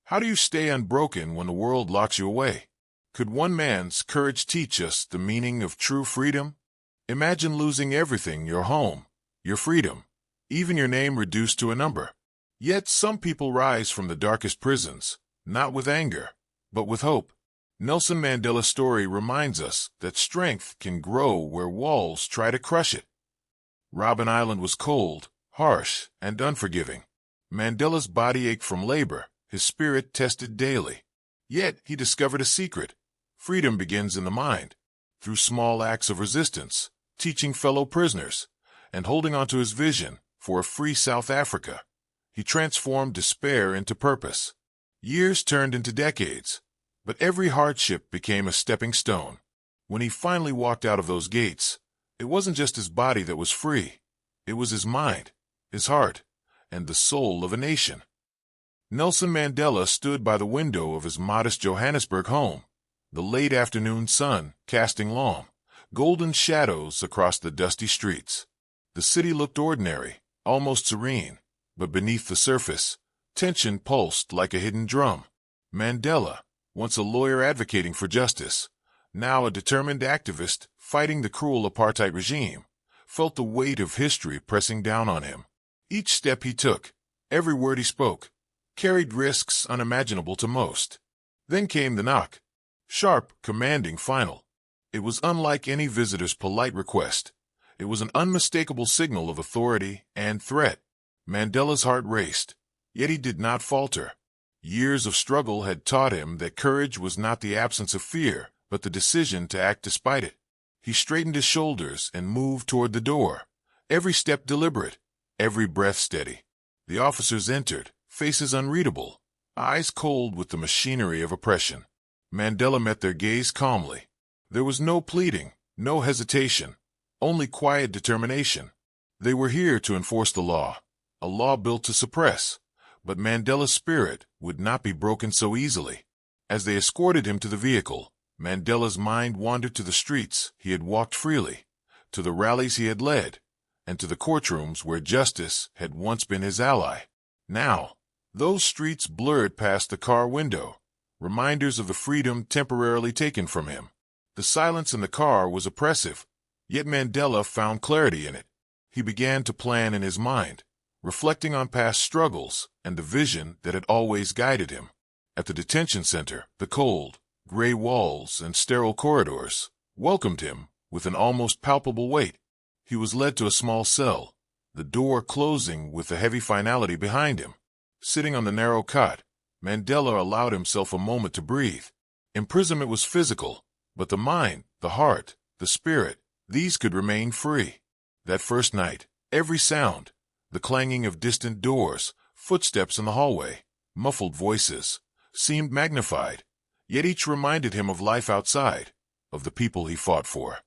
How do you stay unbroken when the world locks you away? Could one man's courage teach us the meaning of true freedom? Imagine losing everything: your home, your freedom, even your name reduced to a number. Yet some people rise from the darkest prisons, not with anger, but with hope. Nelson Mandela's story reminds us that strength can grow where walls try to crush it. Robben Island was cold, harsh, and unforgiving. Mandela's body ached from labor, his spirit tested daily. Yet he discovered a secret. Freedom begins in the mind, through small acts of resistance, teaching fellow prisoners, and holding on to his vision for a free South Africa. He transformed despair into purpose. Years turned into decades, but every hardship became a stepping stone. When he finally walked out of those gates, it wasn't just his body that was free. It was his mind, his heart, and the soul of a nation. Nelson Mandela stood by the window of his modest Johannesburg home, the late afternoon sun casting long, golden shadows across the dusty streets. The city looked ordinary, almost serene, but beneath the surface, tension pulsed like a hidden drum. Mandela, once a lawyer advocating for justice, now a determined activist fighting the cruel apartheid regime, felt the weight of history pressing down on him. Each step he took, every word he spoke, carried risks unimaginable to most. Then came the knock. Sharp, commanding, final. It was unlike any visitor's polite request. It was an unmistakable signal of authority and threat. Mandela's heart raced, yet he did not falter. Years of struggle had taught him that courage was not the absence of fear, but the decision to act despite it. He straightened his shoulders and moved toward the door, every step deliberate, every breath steady. The officers entered, faces unreadable, eyes cold with the machinery of oppression. Mandela met their gaze calmly. There was no pleading, no hesitation, only quiet determination. They were here to enforce the law, a law built to suppress, but Mandela's spirit would not be broken so easily. As they escorted him to the vehicle, Mandela's mind wandered to the streets he had walked freely, to the rallies he had led, and to the courtrooms where justice had once been his ally. Now, those streets blurred past the car window, reminders of the freedom temporarily taken from him. The silence in the car was oppressive, yet Mandela found clarity in it. He began to plan in his mind, reflecting on past struggles and the vision that had always guided him. At the detention center, the cold, gray walls and sterile corridors welcomed him with an almost palpable weight. He was led to a small cell, the door closing with a heavy finality behind him. Sitting on the narrow cot, Mandela allowed himself a moment to breathe. Imprisonment was physical, but the mind, the heart, the spirit, these could remain free. That first night, every sound, the clanging of distant doors, footsteps in the hallway, muffled voices, seemed magnified, yet each reminded him of life outside, of the people he fought for.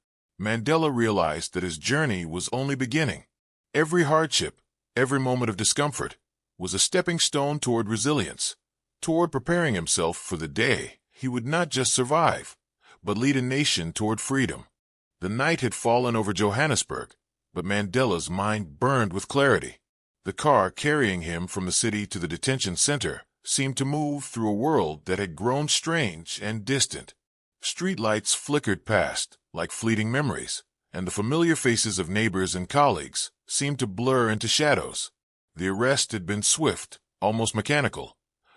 Mandela realized that his journey was only beginning. Every hardship, every moment of discomfort, was a stepping stone toward resilience, toward preparing himself for the day he would not just survive, but lead a nation toward freedom. The night had fallen over Johannesburg, but Mandela's mind burned with clarity. The car carrying him from the city to the detention center seemed to move through a world that had grown strange and distant. Streetlights flickered past, like fleeting memories, and the familiar faces of neighbors and colleagues seemed to blur into shadows. The arrest had been swift, almost mechanical,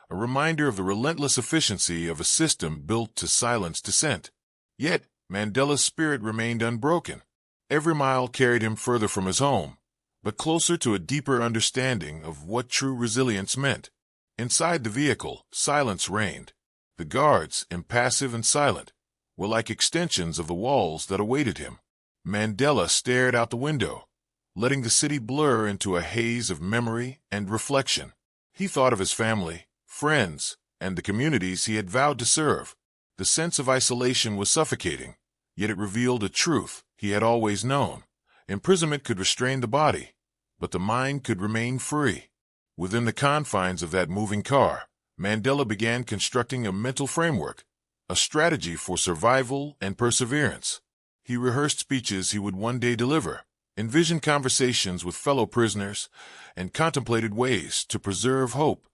a reminder of the relentless efficiency of a system built to silence dissent. Yet, Mandela's spirit remained unbroken. Every mile carried him further from his home, but closer to a deeper understanding of what true resilience meant. Inside the vehicle, silence reigned. The guards, impassive and silent, were like extensions of the walls that awaited him. Mandela stared out the window, letting the city blur into a haze of memory and reflection. He thought of his family, friends, and the communities he had vowed to serve. The sense of isolation was suffocating, yet it revealed a truth he had always known. Imprisonment could restrain the body, but the mind could remain free. Within the confines of that moving car, Mandela began constructing a mental framework, a strategy for survival and perseverance. He rehearsed speeches he would one day deliver, envisioned conversations with fellow prisoners, and contemplated ways to preserve hope.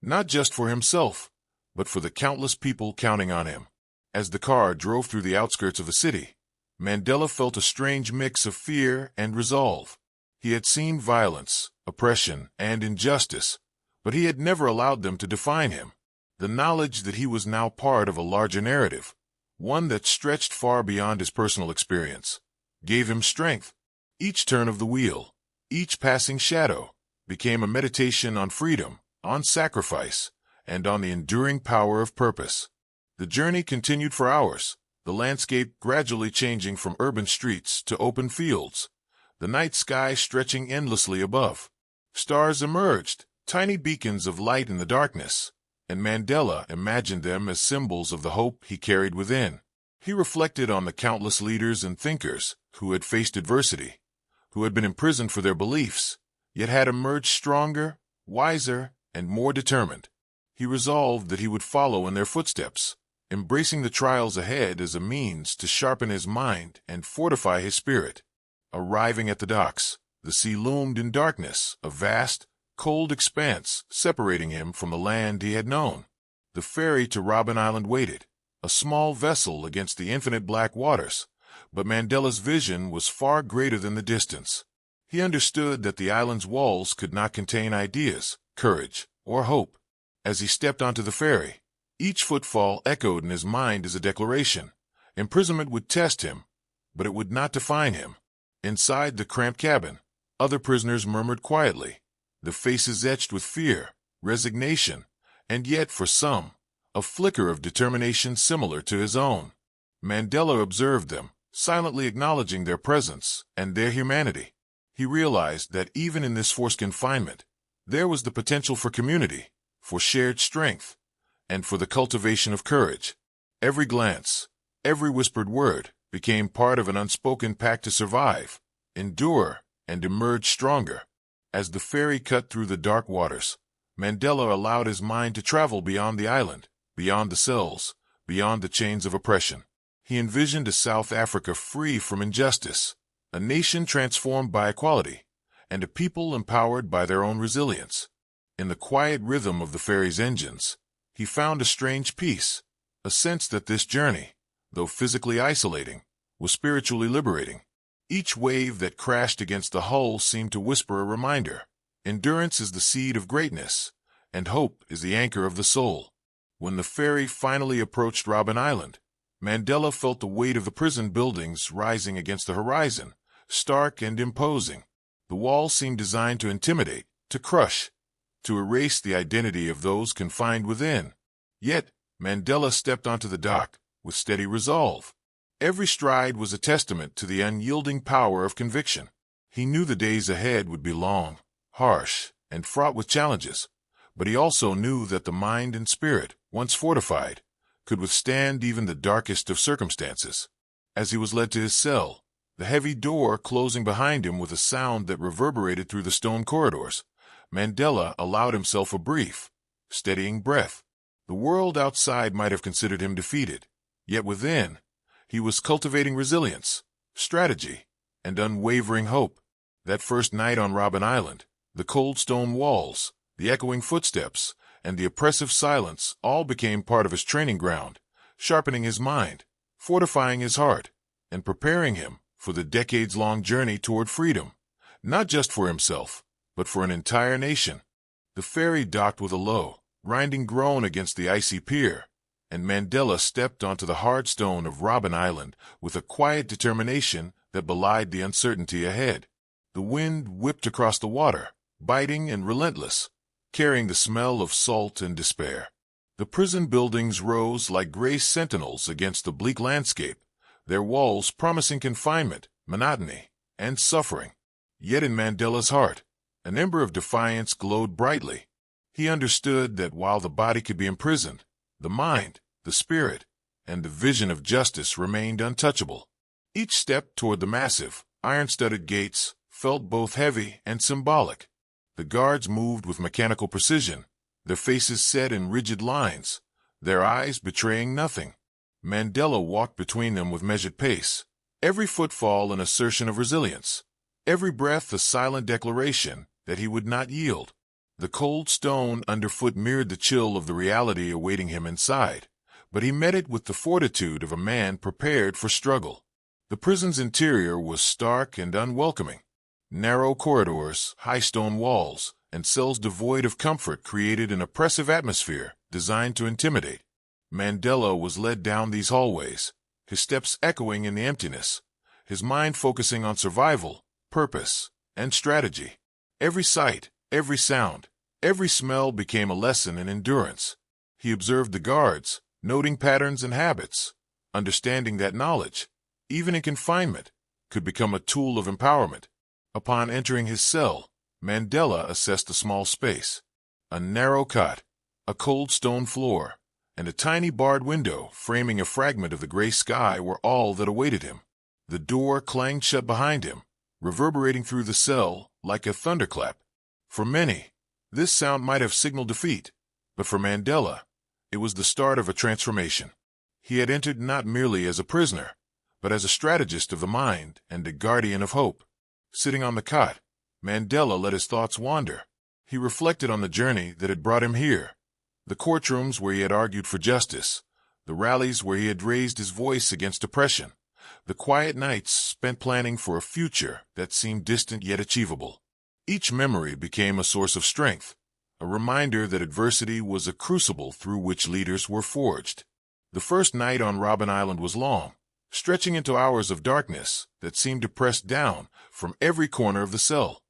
not just for himself, but for the countless people counting on him. As the car drove through the outskirts of the city, Mandela felt a strange mix of fear and resolve. He had seen violence, oppression, and injustice, but he had never allowed them to define him. The knowledge that he was now part of a larger narrative, one that stretched far beyond his personal experience, gave him strength. Each turn of the wheel, each passing shadow, became a meditation on freedom, on sacrifice, and on the enduring power of purpose. The journey continued for hours, the landscape gradually changing from urban streets to open fields, the night sky stretching endlessly above. Stars emerged, tiny beacons of light in the darkness, and Mandela imagined them as symbols of the hope he carried within. He reflected on the countless leaders and thinkers who had faced adversity, who had been imprisoned for their beliefs, yet had emerged stronger, wiser, and more determined. He resolved that he would follow in their footsteps, embracing the trials ahead as a means to sharpen his mind and fortify his spirit. Arriving at the docks, the sea loomed in darkness, a vast, cold expanse separating him from the land he had known. The ferry to Robben Island waited, a small vessel against the infinite black waters, but Mandela's vision was far greater than the distance. He understood that the island's walls could not contain ideas, courage, or hope. As he stepped onto the ferry, each footfall echoed in his mind as a declaration. Imprisonment would test him, but it would not define him. Inside the cramped cabin, other prisoners murmured quietly, the faces etched with fear, resignation, and yet, for some, a flicker of determination similar to his own. Mandela observed them, silently acknowledging their presence and their humanity. He realized that even in this forced confinement, there was the potential for community, for shared strength, and for the cultivation of courage. Every glance, every whispered word became part of an unspoken pact to survive, endure, and emerge stronger. As the ferry cut through the dark waters, Mandela allowed his mind to travel beyond the island, beyond the cells, beyond the chains of oppression. He envisioned a South Africa free from injustice, a nation transformed by equality, and a people empowered by their own resilience. In the quiet rhythm of the ferry's engines, he found a strange peace, a sense that this journey, though physically isolating, was spiritually liberating. Each wave that crashed against the hull seemed to whisper a reminder. Endurance is the seed of greatness, and hope is the anchor of the soul. When the ferry finally approached Robben Island, Mandela felt the weight of the prison buildings rising against the horizon, stark and imposing. The walls seemed designed to intimidate, to crush, to erase the identity of those confined within. Yet, Mandela stepped onto the dock with steady resolve. Every stride was a testament to the unyielding power of conviction. He knew the days ahead would be long, harsh, and fraught with challenges, but he also knew that the mind and spirit, once fortified, could withstand even the darkest of circumstances. As he was led to his cell, the heavy door closing behind him with a sound that reverberated through the stone corridors, Mandela allowed himself a brief, steadying breath. The world outside might have considered him defeated, yet within, he was cultivating resilience, strategy, and unwavering hope. That first night on Robben Island, the cold stone walls, the echoing footsteps, and the oppressive silence all became part of his training ground, sharpening his mind, fortifying his heart, and preparing him for the decades-long journey toward freedom, not just for himself, but for an entire nation. The ferry docked with a low, grinding groan against the icy pier, and Mandela stepped onto the hard stone of Robben Island with a quiet determination that belied the uncertainty ahead. The wind whipped across the water, biting and relentless, carrying the smell of salt and despair. The prison buildings rose like gray sentinels against the bleak landscape, their walls promising confinement, monotony, and suffering. Yet in Mandela's heart, an ember of defiance glowed brightly. He understood that while the body could be imprisoned, the mind, the spirit, and the vision of justice remained untouchable. Each step toward the massive, iron-studded gates felt both heavy and symbolic. The guards moved with mechanical precision, their faces set in rigid lines, their eyes betraying nothing. Mandela walked between them with measured pace, every footfall an assertion of resilience, every breath a silent declaration that he would not yield. The cold stone underfoot mirrored the chill of the reality awaiting him inside, but he met it with the fortitude of a man prepared for struggle. The prison's interior was stark and unwelcoming. Narrow corridors, high stone walls, and cells devoid of comfort created an oppressive atmosphere designed to intimidate. Mandela was led down these hallways, his steps echoing in the emptiness, his mind focusing on survival, purpose, and strategy. Every sight, every sound, every smell became a lesson in endurance. He observed the guards, noting patterns and habits, understanding that knowledge, even in confinement, could become a tool of empowerment. Upon entering his cell, Mandela assessed the small space. A narrow cot, a cold stone floor, and a tiny barred window framing a fragment of the gray sky were all that awaited him. The door clanged shut behind him, reverberating through the cell like a thunderclap. For many, this sound might have signaled defeat, but for Mandela, it was the start of a transformation. He had entered not merely as a prisoner, but as a strategist of the mind and a guardian of hope. Sitting on the cot, Mandela let his thoughts wander. He reflected on the journey that had brought him here, the courtrooms where he had argued for justice, the rallies where he had raised his voice against oppression, the quiet nights spent planning for a future that seemed distant yet achievable. Each memory became a source of strength, a reminder that adversity was a crucible through which leaders were forged. The first night on Robben Island was long, stretching into hours of darkness that seemed to press down from every corner of the cell.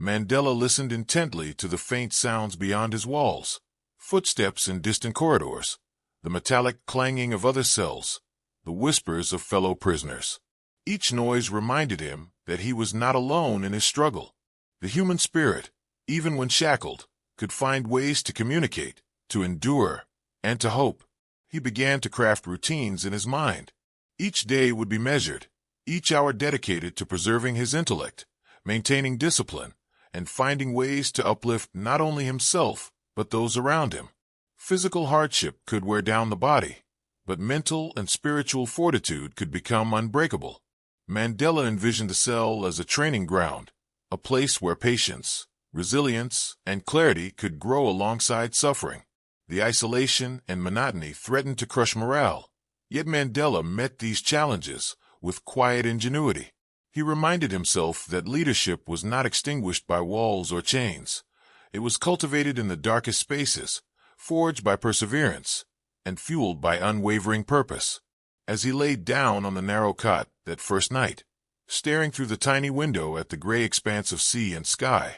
Mandela listened intently to the faint sounds beyond his walls, footsteps in distant corridors, the metallic clanging of other cells, the whispers of fellow prisoners. Each noise reminded him that he was not alone in his struggle. The human spirit, even when shackled, could find ways to communicate, to endure, and to hope. He began to craft routines in his mind. Each day would be measured, each hour dedicated to preserving his intellect, maintaining discipline, and finding ways to uplift not only himself, but those around him. Physical hardship could wear down the body, but mental and spiritual fortitude could become unbreakable. Mandela envisioned the cell as a training ground, a place where patience, resilience, and clarity could grow alongside suffering. The isolation and monotony threatened to crush morale, yet Mandela met these challenges with quiet ingenuity. He reminded himself that leadership was not extinguished by walls or chains. It was cultivated in the darkest spaces, forged by perseverance, and fueled by unwavering purpose. As he laid down on the narrow cot that first night, staring through the tiny window at the gray expanse of sea and sky,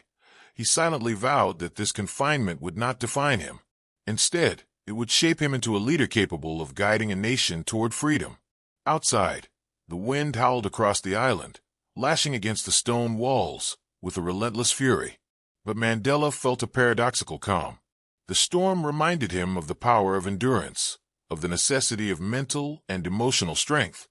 he silently vowed that this confinement would not define him. Instead, it would shape him into a leader capable of guiding a nation toward freedom. Outside, the wind howled across the island, lashing against the stone walls with a relentless fury. But Mandela felt a paradoxical calm. The storm reminded him of the power of endurance, of the necessity of mental and emotional strength,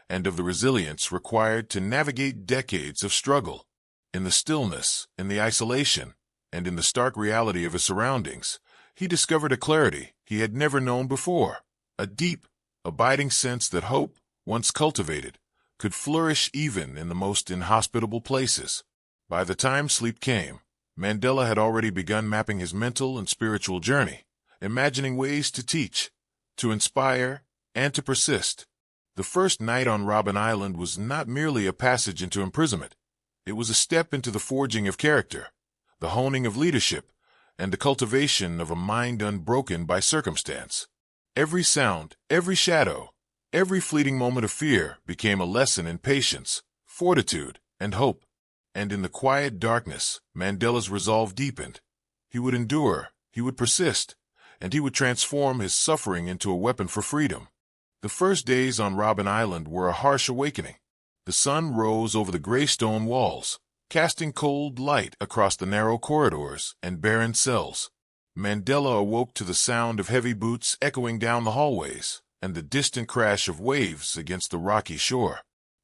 and of the resilience required to navigate decades of struggle. In the stillness, in the isolation, and in the stark reality of his surroundings, he discovered a clarity he had never known before, a deep, abiding sense that hope, once cultivated, could flourish even in the most inhospitable places. By the time sleep came, Mandela had already begun mapping his mental and spiritual journey, imagining ways to teach, to inspire, and to persist. The first night on Robben Island was not merely a passage into imprisonment. It was a step into the forging of character, the honing of leadership, and the cultivation of a mind unbroken by circumstance. Every sound, every shadow, every fleeting moment of fear became a lesson in patience, fortitude, and hope. And in the quiet darkness, Mandela's resolve deepened. He would endure, he would persist, and he would transform his suffering into a weapon for freedom. The first days on Robben Island were a harsh awakening. The sun rose over the gray stone walls, casting cold light across the narrow corridors and barren cells. Mandela awoke to the sound of heavy boots echoing down the hallways and the distant crash of waves against the rocky shore.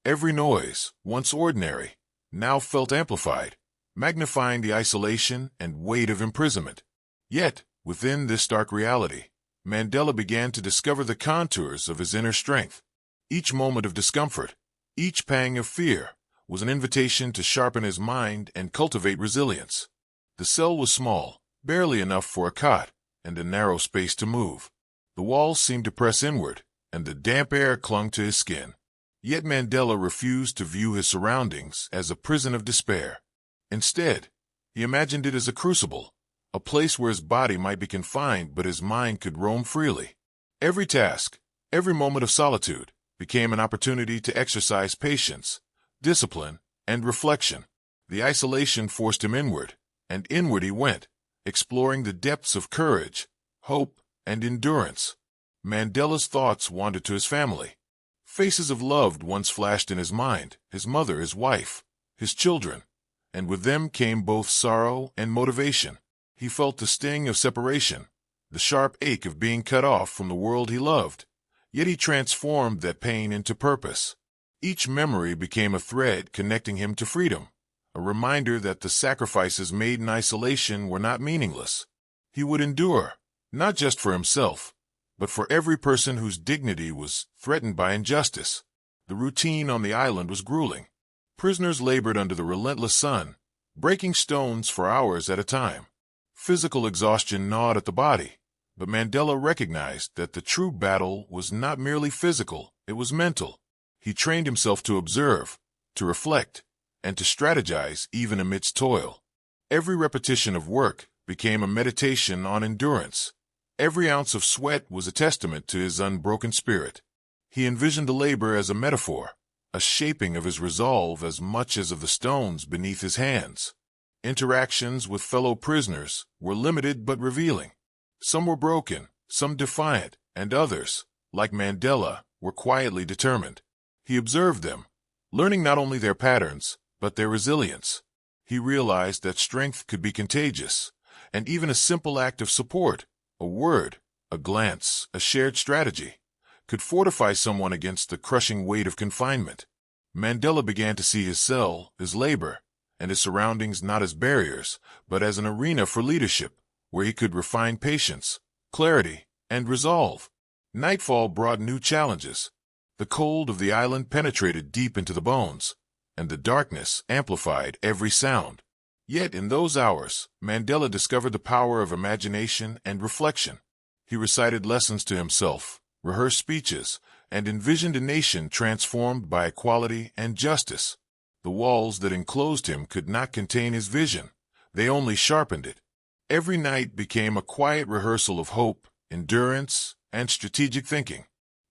Every noise, once ordinary, now felt amplified, magnifying the isolation and weight of imprisonment. Yet, within this stark reality, Mandela began to discover the contours of his inner strength. Each moment of discomfort, each pang of fear, was an invitation to sharpen his mind and cultivate resilience. The cell was small, barely enough for a cot and a narrow space to move. The walls seemed to press inward, and the damp air clung to his skin. Yet Mandela refused to view his surroundings as a prison of despair. Instead, he imagined it as a crucible, a place where his body might be confined but his mind could roam freely. Every task, every moment of solitude, became an opportunity to exercise patience, discipline, and reflection. The isolation forced him inward, and inward he went, exploring the depths of courage, hope, and endurance. Mandela's thoughts wandered to his family. Faces of loved ones flashed in his mind, his mother, his wife, his children, and with them came both sorrow and motivation. He felt the sting of separation, the sharp ache of being cut off from the world he loved, yet he transformed that pain into purpose. Each memory became a thread connecting him to freedom, a reminder that the sacrifices made in isolation were not meaningless. He would endure, not just for himself, but for every person whose dignity was threatened by injustice. The routine on the island was grueling. Prisoners labored under the relentless sun, breaking stones for hours at a time. Physical exhaustion gnawed at the body, but Mandela recognized that the true battle was not merely physical, it was mental. He trained himself to observe, to reflect, and to strategize even amidst toil. Every repetition of work became a meditation on endurance. Every ounce of sweat was a testament to his unbroken spirit. He envisioned the labor as a metaphor, a shaping of his resolve as much as of the stones beneath his hands. Interactions with fellow prisoners were limited but revealing. Some were broken, some defiant, and others, like Mandela, were quietly determined. He observed them, learning not only their patterns, but their resilience. He realized that strength could be contagious, and even a simple act of support, a word, a glance, a shared strategy, could fortify someone against the crushing weight of confinement. Mandela began to see his cell, his labor, and his surroundings not as barriers, but as an arena for leadership, where he could refine patience, clarity, and resolve. Nightfall brought new challenges. The cold of the island penetrated deep into the bones, and the darkness amplified every sound. Yet in those hours, Mandela discovered the power of imagination and reflection. He recited lessons to himself, rehearsed speeches, and envisioned a nation transformed by equality and justice. The walls that enclosed him could not contain his vision. They only sharpened it. Every night became a quiet rehearsal of hope, endurance, and strategic thinking.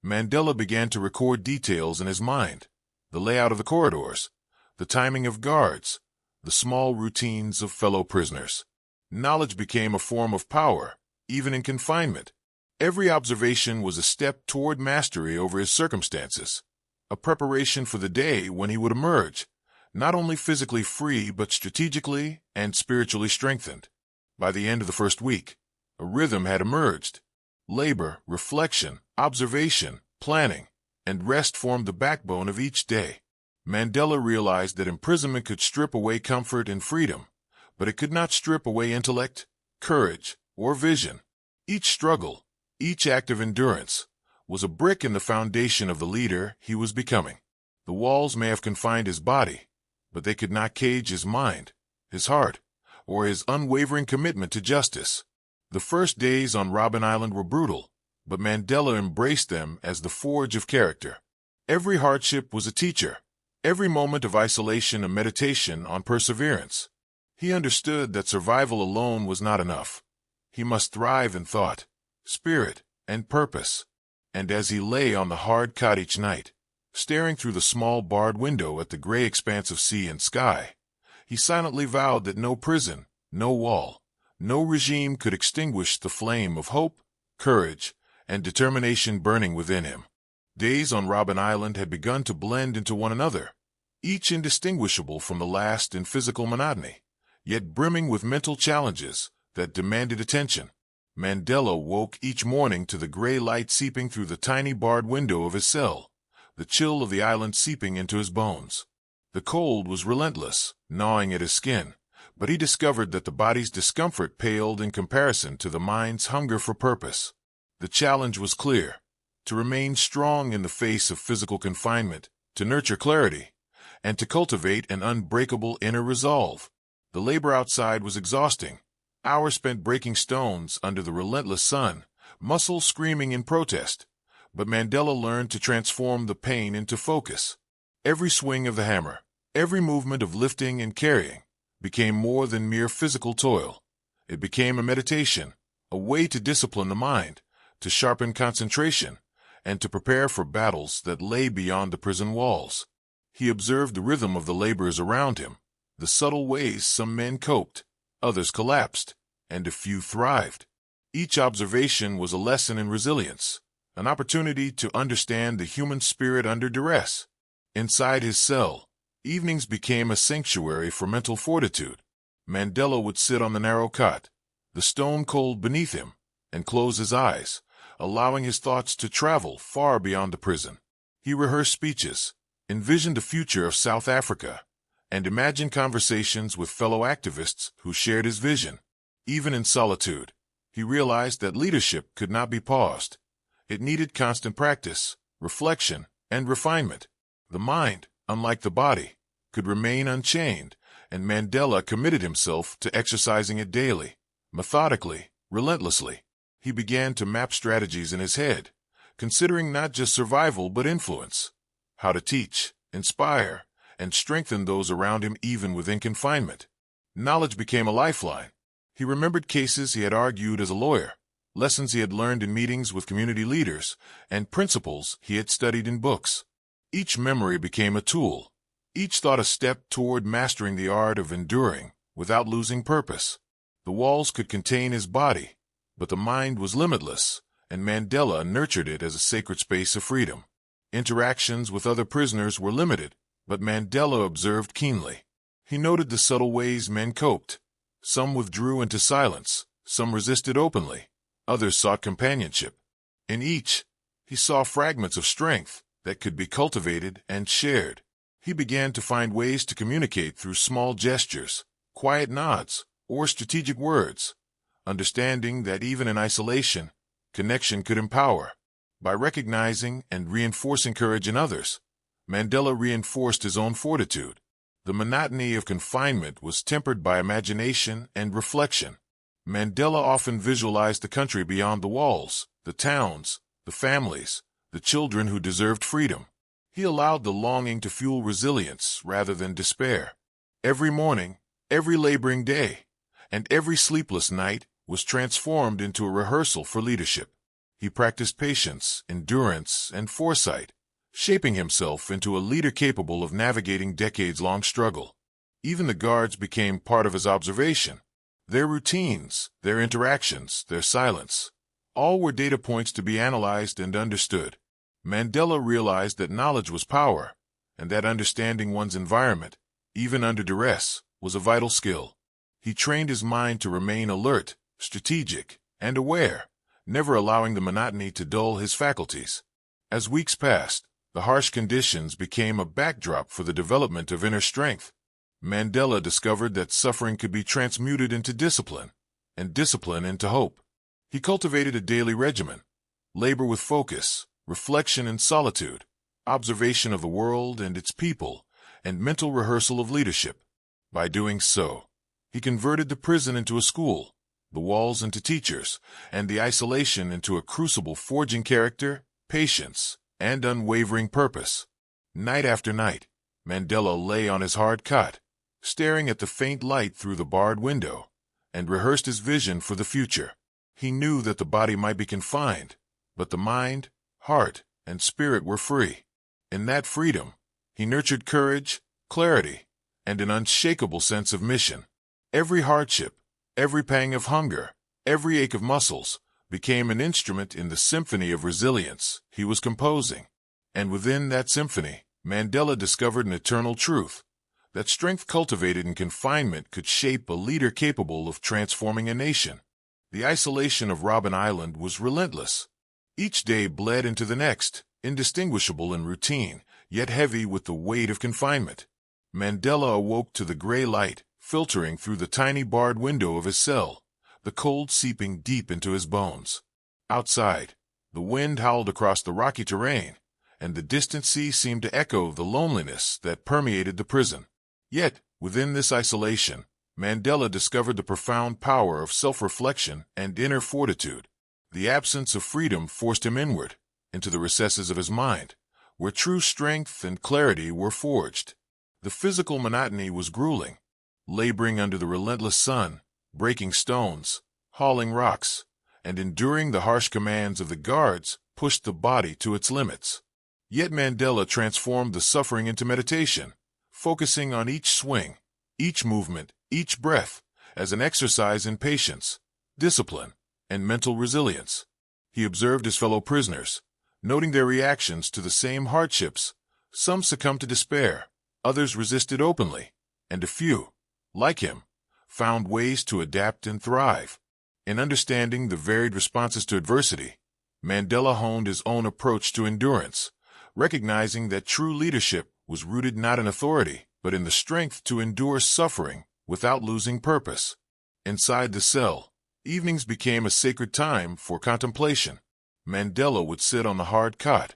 Mandela began to record details in his mind: the layout of the corridors, the timing of guards, the small routines of fellow prisoners. Knowledge became a form of power, even in confinement. Every observation was a step toward mastery over his circumstances, a preparation for the day when he would emerge, not only physically free but strategically and spiritually strengthened. By the end of the first week, a rhythm had emerged. Labor, reflection, observation, planning, and rest formed the backbone of each day. Mandela realized that imprisonment could strip away comfort and freedom, but it could not strip away intellect, courage, or vision. Each struggle, each act of endurance, was a brick in the foundation of the leader he was becoming. The walls may have confined his body, but they could not cage his mind, his heart, or his unwavering commitment to justice. The first days on Robben Island were brutal, but Mandela embraced them as the forge of character. Every hardship was a teacher, every moment of isolation a meditation on perseverance. He understood that survival alone was not enough. He must thrive in thought, spirit, and purpose. And as he lay on the hard cot each night, staring through the small barred window at the gray expanse of sea and sky, he silently vowed that no prison, no wall, no regime could extinguish the flame of hope, courage, and determination burning within him. Days on Robben Island had begun to blend into one another, each indistinguishable from the last in physical monotony, yet brimming with mental challenges that demanded attention. Mandela woke each morning to the gray light seeping through the tiny barred window of his cell, the chill of the island seeping into his bones. The cold was relentless, gnawing at his skin, but he discovered that the body's discomfort paled in comparison to the mind's hunger for purpose. The challenge was clear: to remain strong in the face of physical confinement, to nurture clarity, and to cultivate an unbreakable inner resolve. The labor outside was exhausting, Hours spent breaking stones under the relentless sun, muscles screaming in protest. But Mandela learned to transform the pain into focus. Every swing of the hammer, every movement of lifting and carrying, became more than mere physical toil. It became a meditation, a way to discipline the mind, to sharpen concentration, and to prepare for battles that lay beyond the prison walls. He observed the rhythm of the laborers around him, the subtle ways some men coped, others collapsed, and a few thrived. Each observation was a lesson in resilience, an opportunity to understand the human spirit under duress. Inside his cell, evenings became a sanctuary for mental fortitude. Mandela would sit on the narrow cot, the stone cold beneath him, and close his eyes, allowing his thoughts to travel far beyond the prison. He rehearsed speeches, envisioned the future of South Africa, and imagined conversations with fellow activists who shared his vision. Even in solitude, he realized that leadership could not be paused. It needed constant practice, reflection, and refinement. The mind, unlike the body, could remain unchained, and Mandela committed himself to exercising it daily, methodically, relentlessly. He began to map strategies in his head, considering not just survival but influence, how to teach, inspire, and strengthen those around him even within confinement. Knowledge became a lifeline. He remembered cases he had argued as a lawyer, lessons he had learned in meetings with community leaders, and principles he had studied in books. Each memory became a tool, each thought a step toward mastering the art of enduring without losing purpose. The walls could contain his body, but the mind was limitless, and Mandela nurtured it as a sacred space of freedom. Interactions with other prisoners were limited, but Mandela observed keenly. He noted the subtle ways men coped. Some withdrew into silence, some resisted openly, others sought companionship. In each, he saw fragments of strength that could be cultivated and shared. He began to find ways to communicate through small gestures, quiet nods, or strategic words, understanding that even in isolation, connection could empower. By recognizing and reinforcing courage in others, Mandela reinforced his own fortitude. The monotony of confinement was tempered by imagination and reflection. Mandela often visualized the country beyond the walls, the towns, the families, the children who deserved freedom. He allowed the longing to fuel resilience rather than despair. Every morning, every laboring day, and every sleepless night was transformed into a rehearsal for leadership. He practiced patience, endurance, and foresight, shaping himself into a leader capable of navigating decades-long struggle. Even the guards became part of his observation. Their routines, their interactions, their silence, all were data points to be analyzed and understood. Mandela realized that knowledge was power, and that understanding one's environment, even under duress, was a vital skill. He trained his mind to remain alert, strategic, and aware, never allowing the monotony to dull his faculties. As weeks passed, the harsh conditions became a backdrop for the development of inner strength. Mandela discovered that suffering could be transmuted into discipline, and discipline into hope. He cultivated a daily regimen: labor with focus, reflection in solitude, observation of the world and its people, and mental rehearsal of leadership. By doing so, he converted the prison into a school, the walls into teachers, and the isolation into a crucible forging character, patience, and unwavering purpose. Night after night, Mandela lay on his hard cot, staring at the faint light through the barred window, and rehearsed his vision for the future. He knew that the body might be confined, but the mind, heart, and spirit were free. In that freedom, he nurtured courage, clarity, and an unshakable sense of mission. Every hardship, every pang of hunger, every ache of muscles, became an instrument in the symphony of resilience he was composing. And within that symphony, Mandela discovered an eternal truth: that strength cultivated in confinement could shape a leader capable of transforming a nation. The isolation of Robben Island was relentless. Each day bled into the next, indistinguishable in routine, yet heavy with the weight of confinement. Mandela awoke to the gray light filtering through the tiny barred window of his cell, the cold seeping deep into his bones. Outside, the wind howled across the rocky terrain, and the distant sea seemed to echo the loneliness that permeated the prison. Yet, within this isolation, Mandela discovered the profound power of self-reflection and inner fortitude. The absence of freedom forced him inward, into the recesses of his mind, where true strength and clarity were forged. The physical monotony was grueling, laboring under the relentless sun, breaking stones, hauling rocks, and enduring the harsh commands of the guards pushed the body to its limits. Yet Mandela transformed the suffering into meditation, focusing on each swing, each movement, each breath, as an exercise in patience, discipline, and mental resilience. He observed his fellow prisoners, noting their reactions to the same hardships. Some succumbed to despair, others resisted openly, and a few, like him, found ways to adapt and thrive. In understanding the varied responses to adversity, Mandela honed his own approach to endurance, recognizing that true leadership was rooted not in authority, but in the strength to endure suffering without losing purpose. Inside the cell, evenings became a sacred time for contemplation. Mandela would sit on the hard cot,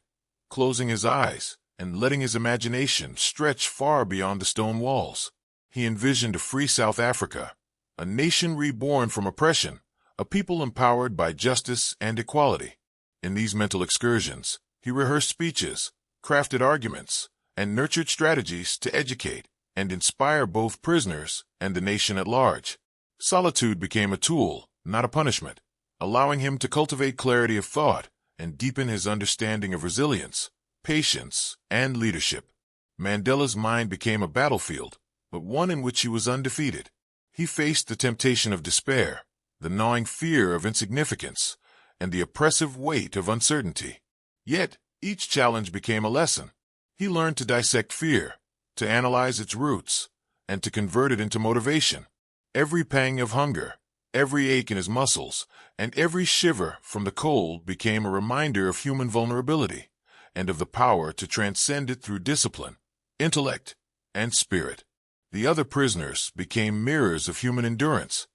closing his eyes and letting his imagination stretch far beyond the stone walls. He envisioned a free South Africa, a nation reborn from oppression, a people empowered by justice and equality. In these mental excursions, he rehearsed speeches, crafted arguments, and nurtured strategies to educate and inspire both prisoners and the nation at large. Solitude became a tool, not a punishment, allowing him to cultivate clarity of thought and deepen his understanding of resilience, patience, and leadership. Mandela's mind became a battlefield, but one in which he was undefeated. He faced the temptation of despair, the gnawing fear of insignificance, and the oppressive weight of uncertainty. Yet, each challenge became a lesson. He learned to dissect fear, to analyze its roots, and to convert it into motivation. Every pang of hunger, every ache in his muscles, and every shiver from the cold became a reminder of human vulnerability and of the power to transcend it through discipline, intellect, and spirit. The other prisoners became mirrors of human endurance.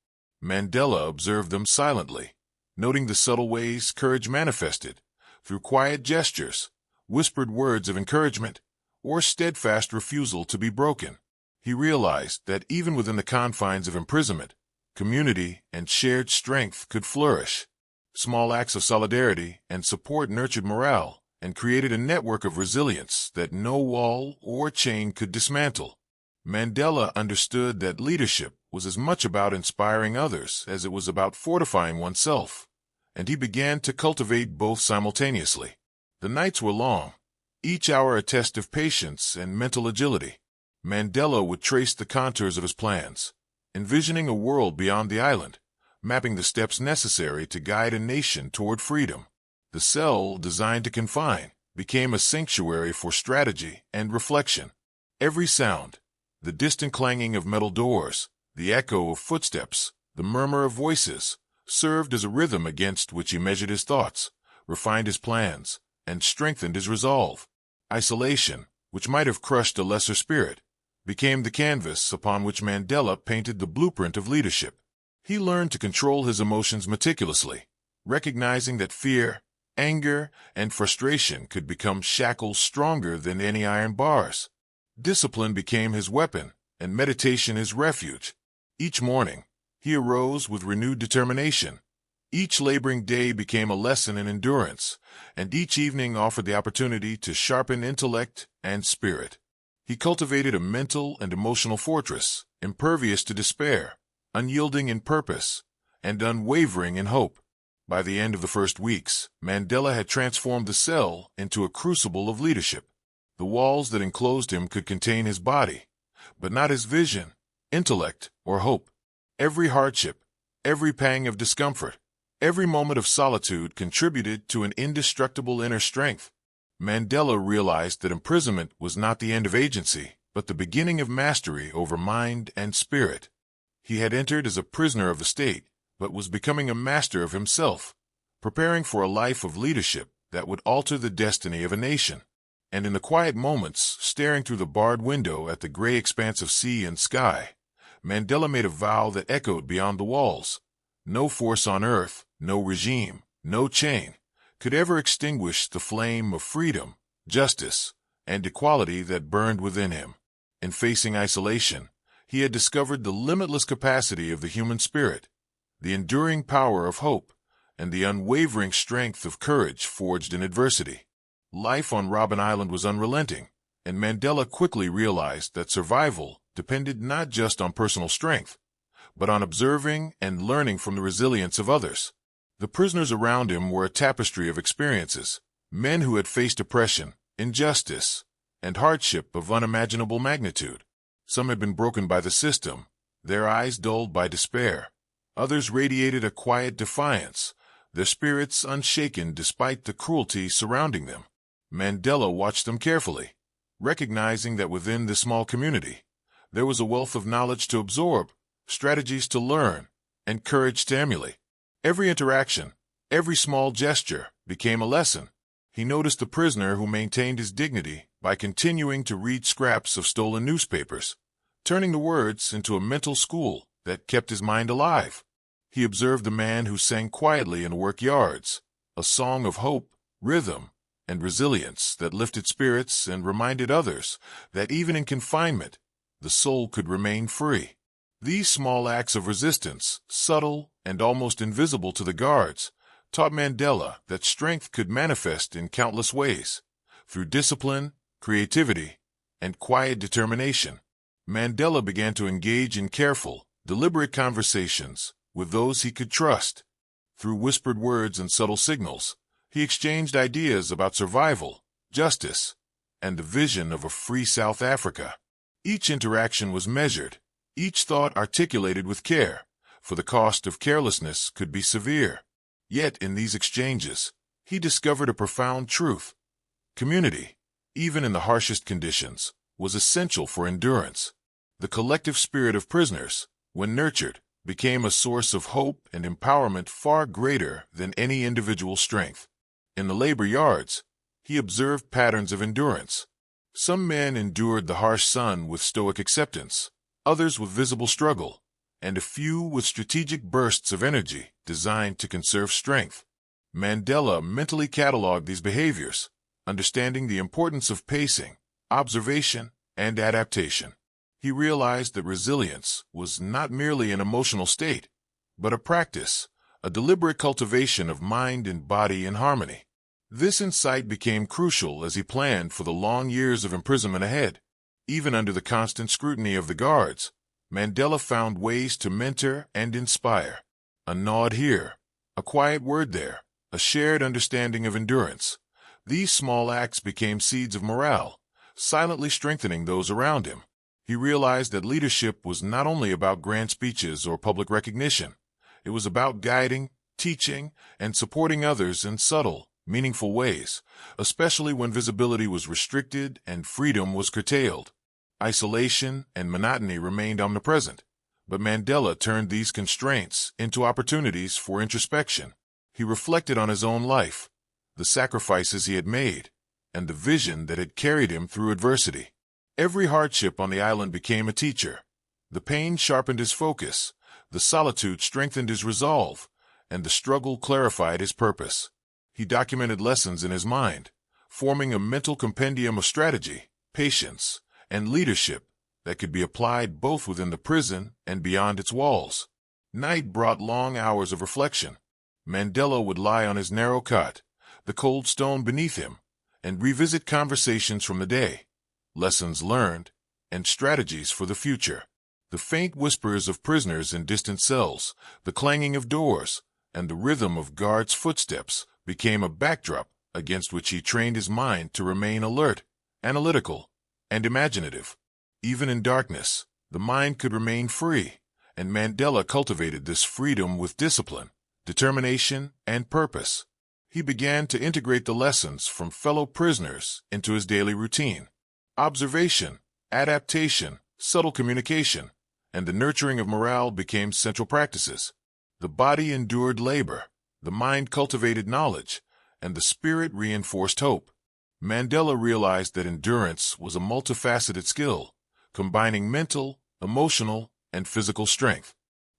Mandela observed them silently, noting the subtle ways courage manifested, through quiet gestures, whispered words of encouragement, or steadfast refusal to be broken. He realized that even within the confines of imprisonment, community and shared strength could flourish. Small acts of solidarity and support nurtured morale and created a network of resilience that no wall or chain could dismantle. Mandela understood that leadership was as much about inspiring others as it was about fortifying oneself, and he began to cultivate both simultaneously. The nights were long, each hour a test of patience and mental agility. Mandela would trace the contours of his plans, envisioning a world beyond the island, mapping the steps necessary to guide a nation toward freedom. The cell, designed to confine, became a sanctuary for strategy and reflection. Every sound, the distant clanging of metal doors, the echo of footsteps, the murmur of voices, served as a rhythm against which he measured his thoughts, refined his plans, and strengthened his resolve. Isolation, which might have crushed a lesser spirit, became the canvas upon which Mandela painted the blueprint of leadership. He learned to control his emotions meticulously, recognizing that fear, anger, and frustration could become shackles stronger than any iron bars. Discipline became his weapon, and meditation his refuge. Each morning, he arose with renewed determination. Each laboring day became a lesson in endurance, and each evening offered the opportunity to sharpen intellect and spirit. He cultivated a mental and emotional fortress, impervious to despair, unyielding in purpose, and unwavering in hope. By the end of the first weeks, Mandela had transformed the cell into a crucible of leadership. The walls that enclosed him could contain his body, but not his vision, intellect, or hope. Every hardship, every pang of discomfort, every moment of solitude contributed to an indestructible inner strength. Mandela realized that imprisonment was not the end of agency, but the beginning of mastery over mind and spirit. He had entered as a prisoner of the state, but was becoming a master of himself, preparing for a life of leadership that would alter the destiny of a nation. And in the quiet moments, staring through the barred window at the gray expanse of sea and sky, Mandela made a vow that echoed beyond the walls. No force on earth, no regime, no chain, could ever extinguish the flame of freedom, justice, and equality that burned within him. In facing isolation, He had discovered the limitless capacity of the human spirit, the enduring power of hope, and the unwavering strength of courage forged in adversity. Life on Robben Island was unrelenting, and Mandela quickly realized that survival depended not just on personal strength, but on observing and learning from the resilience of others. The prisoners around him were a tapestry of experiences, men who had faced oppression, injustice, and hardship of unimaginable magnitude. Some had been broken by the system, their eyes dulled by despair. Others radiated a quiet defiance, their spirits unshaken despite the cruelty surrounding them. Mandela watched them carefully, recognizing that within this small community, there was a wealth of knowledge to absorb, strategies to learn, and courage to emulate. Every interaction, every small gesture became a lesson. He noticed the prisoner who maintained his dignity by continuing to read scraps of stolen newspapers, turning the words into a mental school that kept his mind alive. He observed the man who sang quietly in work yards, a song of hope, rhythm, and resilience that lifted spirits and reminded others that even in confinement, the soul could remain free. These small acts of resistance, subtle and almost invisible to the guards, taught Mandela that strength could manifest in countless ways, through discipline, creativity, and quiet determination. Mandela began to engage in careful, deliberate conversations with those he could trust. Through whispered words and subtle signals, he exchanged ideas about survival, justice, and the vision of a free South Africa. Each interaction was measured, each thought articulated with care, for the cost of carelessness could be severe. Yet in these exchanges, he discovered a profound truth. Community, even in the harshest conditions, was essential for endurance. The collective spirit of prisoners, when nurtured, became a source of hope and empowerment far greater than any individual strength. In the labor yards, he observed patterns of endurance. Some men endured the harsh sun with stoic acceptance, others with visible struggle, and a few with strategic bursts of energy designed to conserve strength. Mandela mentally cataloged these behaviors, understanding the importance of pacing, observation, and adaptation. He realized that resilience was not merely an emotional state, but a practice, a deliberate cultivation of mind and body in harmony. This insight became crucial as he planned for the long years of imprisonment ahead. Even under the constant scrutiny of the guards, Mandela found ways to mentor and inspire. A nod here, a quiet word there, a shared understanding of endurance. These small acts became seeds of morale, silently strengthening those around him. He realized that leadership was not only about grand speeches or public recognition. It was about guiding, teaching, and supporting others in subtle, meaningful ways, especially when visibility was restricted and freedom was curtailed. Isolation and monotony remained omnipresent, but Mandela turned these constraints into opportunities for introspection. He reflected on his own life, the sacrifices he had made, and the vision that had carried him through adversity. Every hardship on the island became a teacher. The pain sharpened his focus, the solitude strengthened his resolve, and the struggle clarified his purpose. He documented lessons in his mind, forming a mental compendium of strategy, patience, and leadership that could be applied both within the prison and beyond its walls. Night brought long hours of reflection. Mandela would lie on his narrow cot, the cold stone beneath him, and revisit conversations from the day, lessons learned, and strategies for the future. The faint whispers of prisoners in distant cells, the clanging of doors, and the rhythm of guards' footsteps became a backdrop against which he trained his mind to remain alert, analytical, and imaginative. Even in darkness, the mind could remain free, and Mandela cultivated this freedom with discipline, determination, and purpose. He began to integrate the lessons from fellow prisoners into his daily routine. Observation, adaptation, subtle communication, and the nurturing of morale became central practices. The body endured labor, the mind cultivated knowledge, and the spirit reinforced hope. Mandela realized that endurance was a multifaceted skill, combining mental, emotional, and physical strength.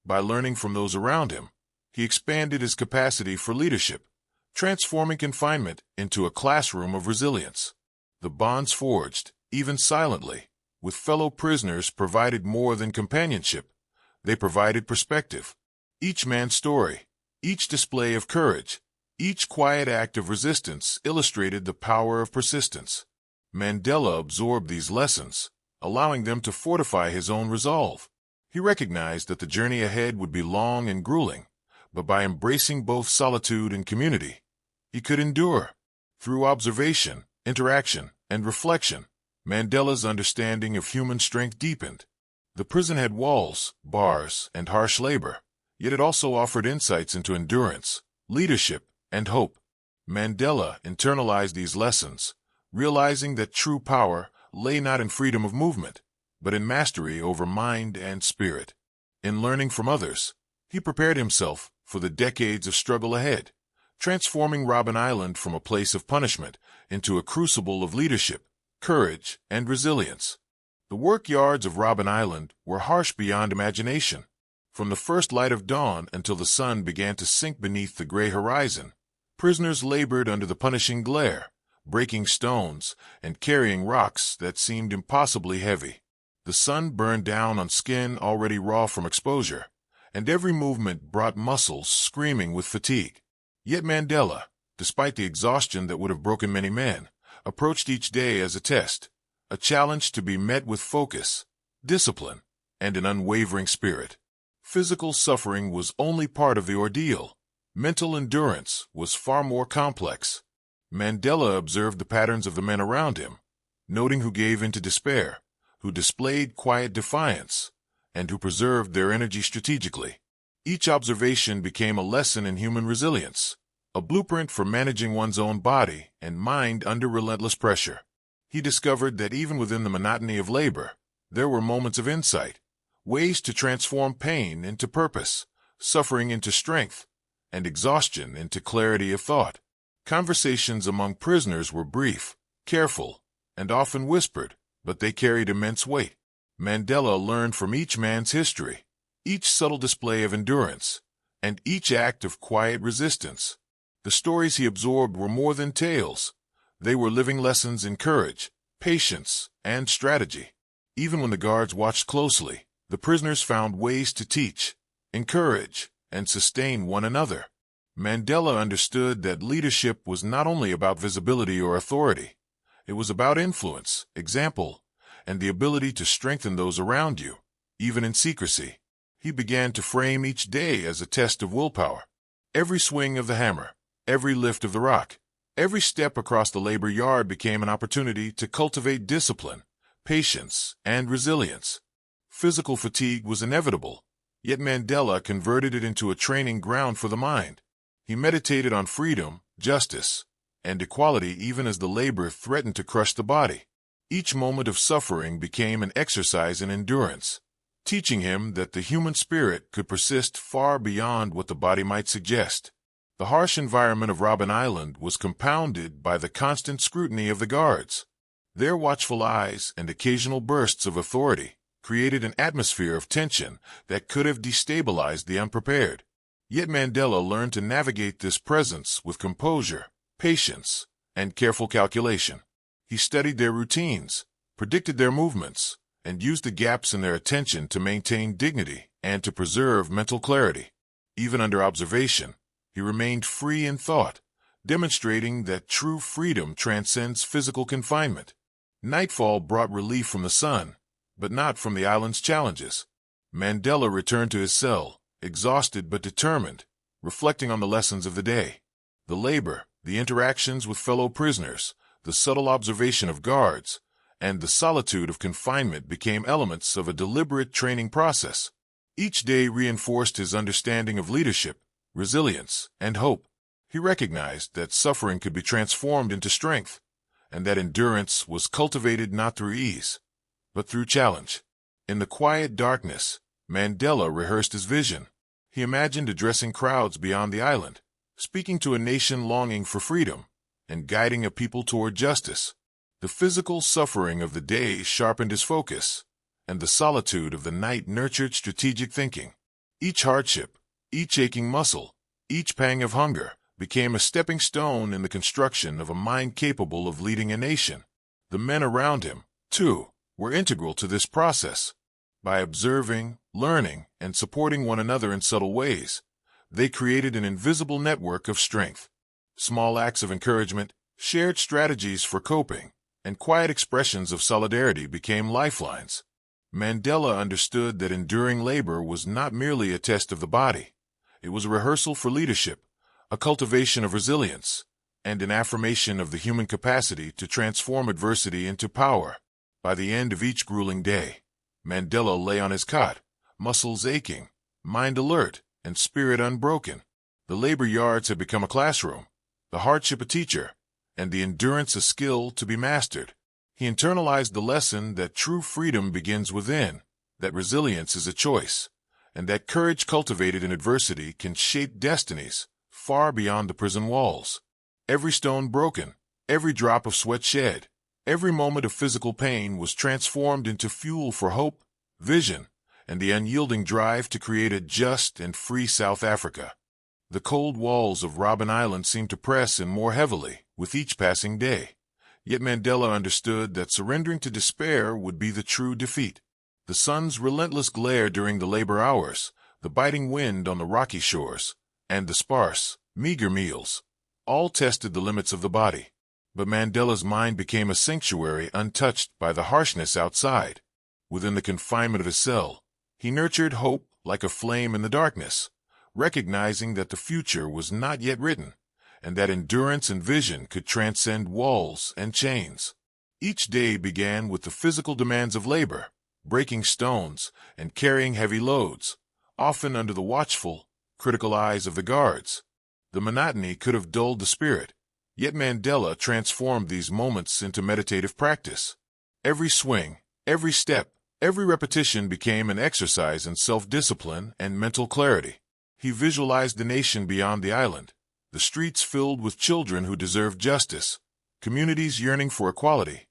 By learning from those around him, he expanded his capacity for leadership, transforming confinement into a classroom of resilience. The bonds forged, even silently, with fellow prisoners provided more than companionship. They provided perspective. Each man's story, each display of courage, each quiet act of resistance illustrated the power of persistence. Mandela absorbed these lessons, allowing them to fortify his own resolve. He recognized that the journey ahead would be long and grueling, but by embracing both solitude and community, he could endure. Through observation, interaction, and reflection, Mandela's understanding of human strength deepened. The prison had walls, bars, and harsh labor, yet it also offered insights into endurance, leadership, and hope. Mandela internalized these lessons, realizing that true power lay not in freedom of movement, but in mastery over mind and spirit. In learning from others, he prepared himself for the decades of struggle ahead, transforming Robben Island from a place of punishment into a crucible of leadership, courage, and resilience. The work yards of Robben Island were harsh beyond imagination. From the first light of dawn until the sun began to sink beneath the gray horizon, prisoners labored under the punishing glare, breaking stones and carrying rocks that seemed impossibly heavy. The sun burned down on skin already raw from exposure, and every movement brought muscles screaming with fatigue. Yet Mandela, despite the exhaustion that would have broken many men, approached each day as a test, a challenge to be met with focus, discipline, and an unwavering spirit. Physical suffering was only part of the ordeal. Mental endurance was far more complex. Mandela observed the patterns of the men around him, noting who gave in to despair, who displayed quiet defiance, and who preserved their energy strategically. Each observation became a lesson in human resilience, a blueprint for managing one's own body and mind under relentless pressure. He discovered that even within the monotony of labor, there were moments of insight, ways to transform pain into purpose, suffering into strength, and exhaustion into clarity of thought. Conversations among prisoners were brief, careful, and often whispered, but they carried immense weight. Mandela learned from each man's history, each subtle display of endurance, and each act of quiet resistance. The stories he absorbed were more than tales. They were living lessons in courage, patience, and strategy. Even when the guards watched closely, the prisoners found ways to teach, encourage, and sustain one another. Mandela understood that leadership was not only about visibility or authority. It was about influence, example, and the ability to strengthen those around you, even in secrecy. He began to frame each day as a test of willpower. Every swing of the hammer, every lift of the rock, every step across the labor yard became an opportunity to cultivate discipline, patience, and resilience. Physical fatigue was inevitable, yet Mandela converted it into a training ground for the mind. He meditated on freedom, justice, and equality even as the labor threatened to crush the body. Each moment of suffering became an exercise in endurance, teaching him that the human spirit could persist far beyond what the body might suggest. The harsh environment of Robben Island was compounded by the constant scrutiny of the guards. Their watchful eyes and occasional bursts of authority created an atmosphere of tension that could have destabilized the unprepared. Yet Mandela learned to navigate this presence with composure, patience, and careful calculation. He studied their routines, predicted their movements, and used the gaps in their attention to maintain dignity and to preserve mental clarity. Even under observation, he remained free in thought, demonstrating that true freedom transcends physical confinement. Nightfall brought relief from the sun, but not from the island's challenges. Mandela returned to his cell, exhausted but determined, reflecting on the lessons of the day. The labor, the interactions with fellow prisoners, the subtle observation of guards, and the solitude of confinement became elements of a deliberate training process. Each day reinforced his understanding of leadership, resilience, and hope. He recognized that suffering could be transformed into strength, and that endurance was cultivated not through ease, but through challenge. In the quiet darkness, Mandela rehearsed his vision. He imagined addressing crowds beyond the island, speaking to a nation longing for freedom, and guiding a people toward justice. The physical suffering of the day sharpened his focus, and the solitude of the night nurtured strategic thinking. Each hardship, each aching muscle, each pang of hunger became a stepping stone in the construction of a mind capable of leading a nation. The men around him, too, were integral to this process. By observing, learning, and supporting one another in subtle ways, they created an invisible network of strength. Small acts of encouragement, shared strategies for coping, and quiet expressions of solidarity became lifelines. Mandela understood that enduring labor was not merely a test of the body. It was a rehearsal for leadership, a cultivation of resilience, and an affirmation of the human capacity to transform adversity into power. By the end of each grueling day, Mandela lay on his cot, muscles aching, mind alert, and spirit unbroken. The labor yards had become a classroom, the hardship a teacher, and the endurance a skill to be mastered. He internalized the lesson that true freedom begins within, that resilience is a choice, and that courage cultivated in adversity can shape destinies far beyond the prison walls. Every stone broken, every drop of sweat shed, every moment of physical pain was transformed into fuel for hope, vision, and the unyielding drive to create a just and free South Africa. The cold walls of Robben Island seemed to press in more heavily with each passing day. Yet Mandela understood that surrendering to despair would be the true defeat. The sun's relentless glare during the labor hours, the biting wind on the rocky shores, and the sparse, meager meals, all tested the limits of the body. But Mandela's mind became a sanctuary untouched by the harshness outside. Within the confinement of his cell, he nurtured hope like a flame in the darkness, recognizing that the future was not yet written, and that endurance and vision could transcend walls and chains. Each day began with the physical demands of labor, breaking stones and carrying heavy loads, often under the watchful, critical eyes of the guards. The monotony could have dulled the spirit, yet Mandela transformed these moments into meditative practice. Every swing, every step, every repetition became an exercise in self-discipline and mental clarity. He visualized the nation beyond the island, the streets filled with children who deserved justice, communities yearning for equality,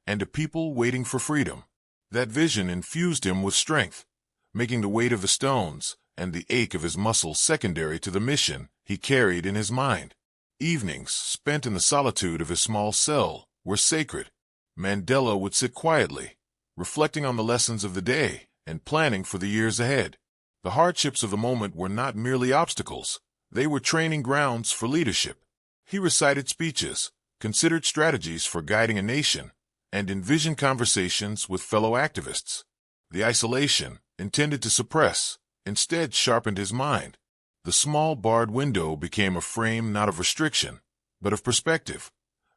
and a people waiting for freedom. That vision infused him with strength, making the weight of the stones and the ache of his muscles secondary to the mission he carried in his mind. Evenings, spent in the solitude of his small cell, were sacred. Mandela would sit quietly, reflecting on the lessons of the day and planning for the years ahead. The hardships of the moment were not merely obstacles. They were training grounds for leadership. He recited speeches, considered strategies for guiding a nation, and envisioned conversations with fellow activists. The isolation, intended to suppress, instead sharpened his mind. The small barred window became a frame not of restriction, but of perspective,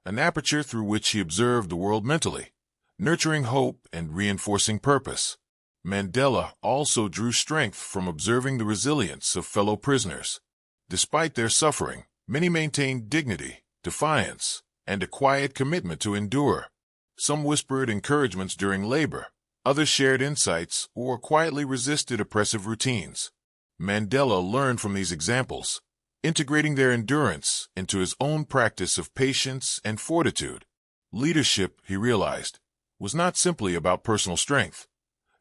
an aperture through which he observed the world mentally, nurturing hope and reinforcing purpose. Mandela also drew strength from observing the resilience of fellow prisoners. Despite their suffering, many maintained dignity, defiance, and a quiet commitment to endure. Some whispered encouragements during labor, others shared insights or quietly resisted oppressive routines. Mandela learned from these examples, integrating their endurance into his own practice of patience and fortitude. Leadership, he realized, was not simply about personal strength.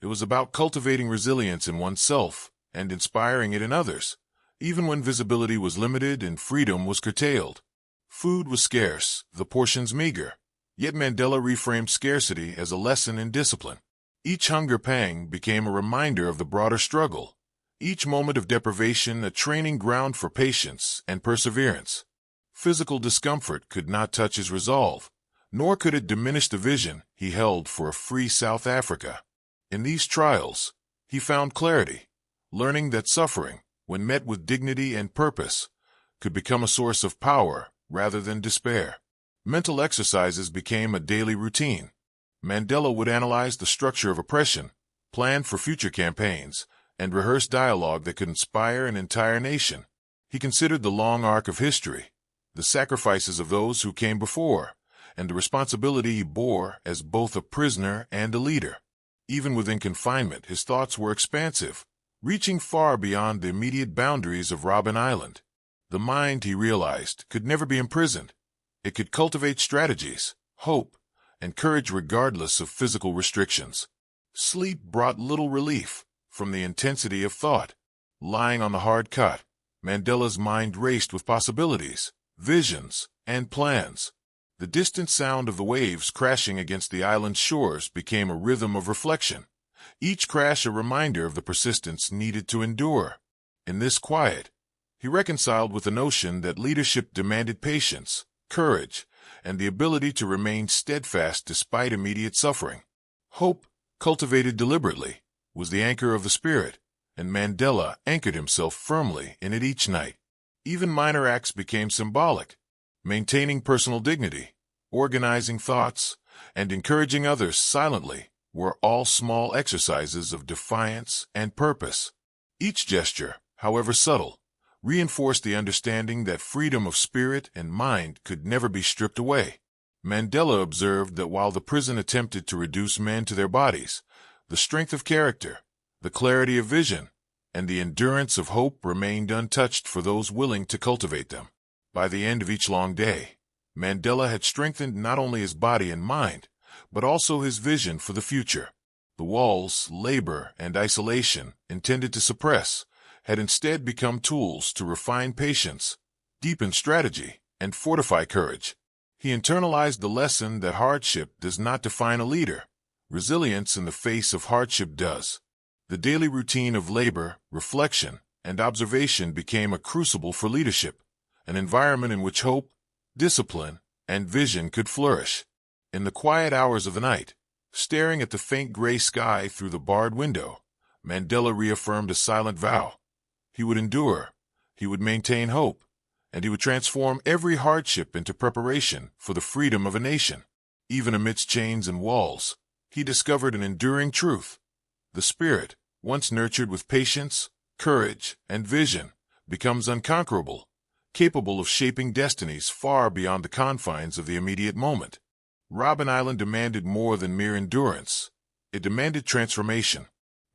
It was about cultivating resilience in oneself and inspiring it in others, even when visibility was limited and freedom was curtailed. Food was scarce, the portions meager, yet Mandela reframed scarcity as a lesson in discipline. Each hunger pang became a reminder of the broader struggle, each moment of deprivation a training ground for patience and perseverance. Physical discomfort could not touch his resolve, nor could it diminish the vision he held for a free South Africa. In these trials, he found clarity, learning that suffering, when met with dignity and purpose, could become a source of power rather than despair. Mental exercises became a daily routine. Mandela would analyze the structure of oppression, plan for future campaigns, and rehearse dialogue that could inspire an entire nation. He considered the long arc of history, the sacrifices of those who came before, and the responsibility he bore as both a prisoner and a leader. Even within confinement, his thoughts were expansive, reaching far beyond the immediate boundaries of Robben Island. The mind, he realized, could never be imprisoned. It could cultivate strategies, hope, and courage regardless of physical restrictions. Sleep brought little relief from the intensity of thought. Lying on the hard cot, Mandela's mind raced with possibilities, visions, and plans. The distant sound of the waves crashing against the island's shores became a rhythm of reflection, each crash a reminder of the persistence needed to endure. In this quiet, he reconciled with the notion that leadership demanded patience, courage, and the ability to remain steadfast despite immediate suffering. Hope, cultivated deliberately, was the anchor of the spirit, and Mandela anchored himself firmly in it each night. Even minor acts became symbolic. Maintaining personal dignity, organizing thoughts, and encouraging others silently were all small exercises of defiance and purpose. Each gesture, however subtle, reinforced the understanding that freedom of spirit and mind could never be stripped away. Mandela observed that while the prison attempted to reduce men to their bodies, the strength of character, the clarity of vision, and the endurance of hope remained untouched for those willing to cultivate them. By the end of each long day, Mandela had strengthened not only his body and mind, but also his vision for the future. The walls, labor, and isolation, intended to suppress, had instead become tools to refine patience, deepen strategy, and fortify courage. He internalized the lesson that hardship does not define a leader. Resilience in the face of hardship does. The daily routine of labor, reflection, and observation became a crucible for leadership, an environment in which hope, discipline, and vision could flourish. In the quiet hours of the night, staring at the faint gray sky through the barred window, Mandela reaffirmed a silent vow. He would endure, he would maintain hope, and he would transform every hardship into preparation for the freedom of a nation. Even amidst chains and walls, he discovered an enduring truth. The spirit, once nurtured with patience, courage, and vision, becomes unconquerable, capable of shaping destinies far beyond the confines of the immediate moment. Robben Island demanded more than mere endurance. It demanded transformation.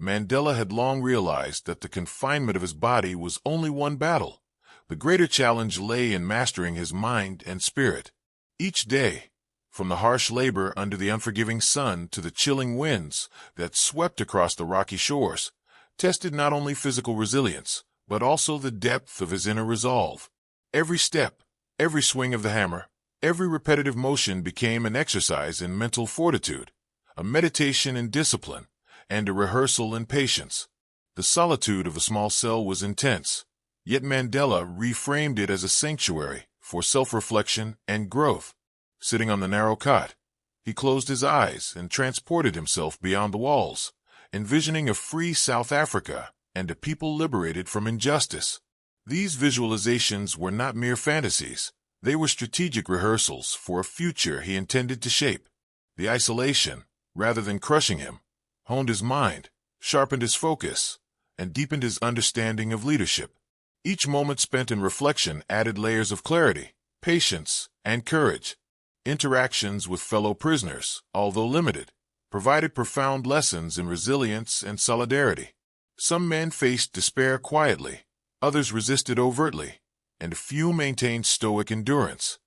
Mandela had long realized that the confinement of his body was only one battle. The greater challenge lay in mastering his mind and spirit. Each day, from the harsh labor under the unforgiving sun to the chilling winds that swept across the rocky shores, tested not only physical resilience, but also the depth of his inner resolve. Every step, every swing of the hammer, every repetitive motion became an exercise in mental fortitude, a meditation in discipline, and a rehearsal in patience. The solitude of a small cell was intense, yet Mandela reframed it as a sanctuary for self-reflection and growth. Sitting on the narrow cot, he closed his eyes and transported himself beyond the walls, envisioning a free South Africa and a people liberated from injustice. These visualizations were not mere fantasies. They were strategic rehearsals for a future he intended to shape. The isolation, rather than crushing him, honed his mind, sharpened his focus, and deepened his understanding of leadership. Each moment spent in reflection added layers of clarity, patience, and courage. Interactions with fellow prisoners, although limited, provided profound lessons in resilience and solidarity. Some men faced despair quietly, others resisted overtly, and a few maintained stoic endurance.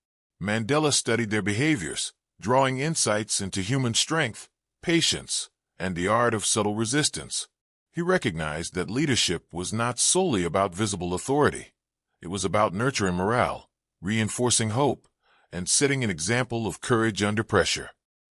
Mandela studied their behaviors, drawing insights into human strength, patience, and the art of subtle resistance. He recognized that leadership was not solely about visible authority. It was about nurturing morale, reinforcing hope, and setting an example of courage under pressure.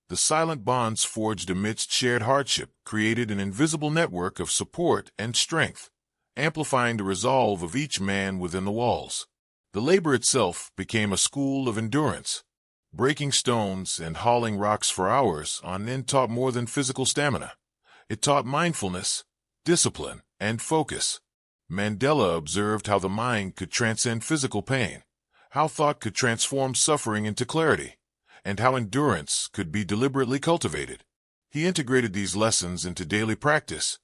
The silent bonds forged amidst shared hardship created an invisible network of support and strength, amplifying the resolve of each man within the walls. The labor itself became a school of endurance. Breaking stones and hauling rocks for hours on end taught more than physical stamina. It taught mindfulness, discipline, and focus. Mandela observed how the mind could transcend physical pain, how thought could transform suffering into clarity, and how endurance could be deliberately cultivated. He integrated these lessons into daily practice,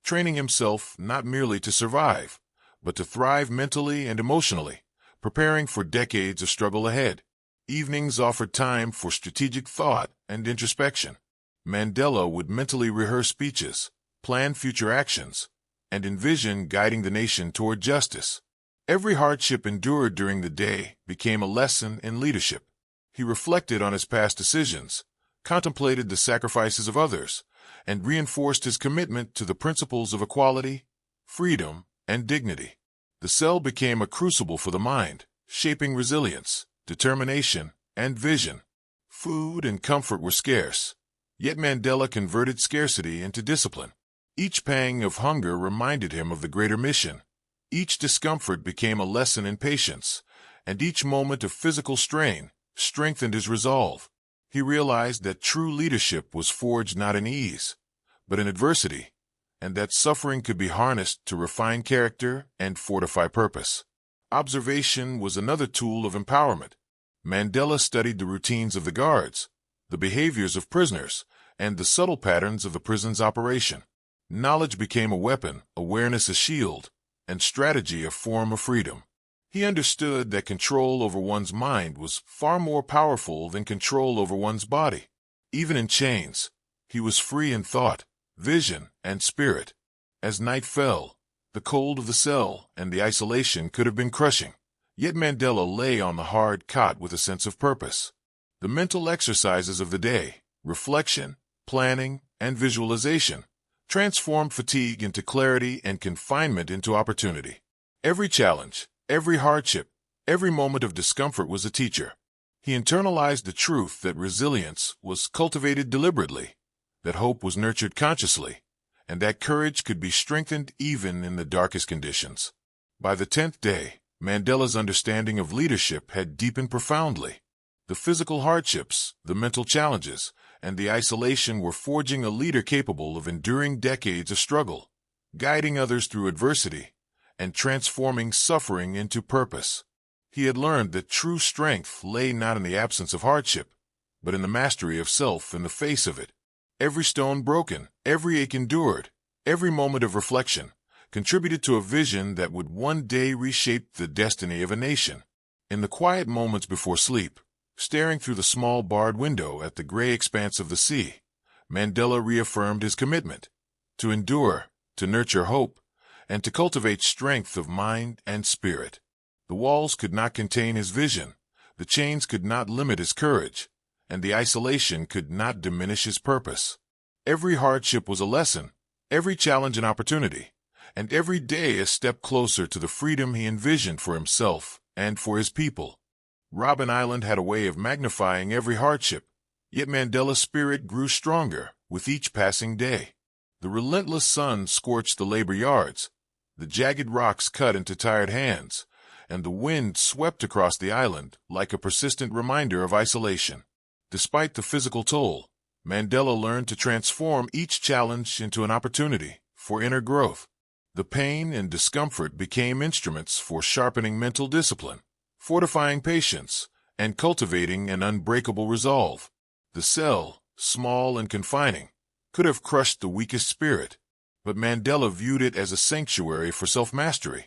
training himself not merely to survive, but to thrive mentally and emotionally, preparing for decades of struggle ahead. Evenings offered time for strategic thought and introspection. Mandela would mentally rehearse speeches, plan future actions, and envision guiding the nation toward justice. Every hardship endured during the day became a lesson in leadership. He reflected on his past decisions, contemplated the sacrifices of others, and reinforced his commitment to the principles of equality, freedom, and dignity. The cell became a crucible for the mind, shaping resilience, determination, and vision. Food and comfort were scarce, yet Mandela converted scarcity into discipline. Each pang of hunger reminded him of the greater mission. Each discomfort became a lesson in patience, and each moment of physical strain strengthened his resolve. He realized that true leadership was forged not in ease, but in adversity, and that suffering could be harnessed to refine character and fortify purpose. Observation was another tool of empowerment. Mandela studied the routines of the guards, the behaviors of prisoners, and the subtle patterns of the prison's operation. Knowledge became a weapon, awareness a shield, and strategy a form of freedom. He understood that control over one's mind was far more powerful than control over one's body. Even in chains, he was free in thought, vision, and spirit. As night fell, the cold of the cell and the isolation could have been crushing. Yet Mandela lay on the hard cot with a sense of purpose. The mental exercises of the day, reflection, planning, and visualization, transformed fatigue into clarity and confinement into opportunity. Every challenge, every hardship, every moment of discomfort was a teacher. He internalized the truth that resilience was cultivated deliberately, that hope was nurtured consciously, and that courage could be strengthened even in the darkest conditions. By the 10th day, Mandela's understanding of leadership had deepened profoundly. The physical hardships, the mental challenges, and the isolation were forging a leader capable of enduring decades of struggle, guiding others through adversity, and transforming suffering into purpose. He had learned that true strength lay not in the absence of hardship, but in the mastery of self in the face of it. Every stone broken, every ache endured, every moment of reflection contributed to a vision that would one day reshape the destiny of a nation. In the quiet moments before sleep, staring through the small barred window at the gray expanse of the sea, Mandela reaffirmed his commitment to endure, to nurture hope, and to cultivate strength of mind and spirit. The walls could not contain his vision, the chains could not limit his courage, and the isolation could not diminish his purpose. Every hardship was a lesson, every challenge an opportunity, and every day a step closer to the freedom he envisioned for himself and for his people. Robben Island had a way of magnifying every hardship, yet Mandela's spirit grew stronger with each passing day. The relentless sun scorched the labor yards, the jagged rocks cut into tired hands, and the wind swept across the island like a persistent reminder of isolation. Despite the physical toll, Mandela learned to transform each challenge into an opportunity for inner growth. The pain and discomfort became instruments for sharpening mental discipline, fortifying patience, and cultivating an unbreakable resolve. The cell, small and confining, could have crushed the weakest spirit, but Mandela viewed it as a sanctuary for self-mastery.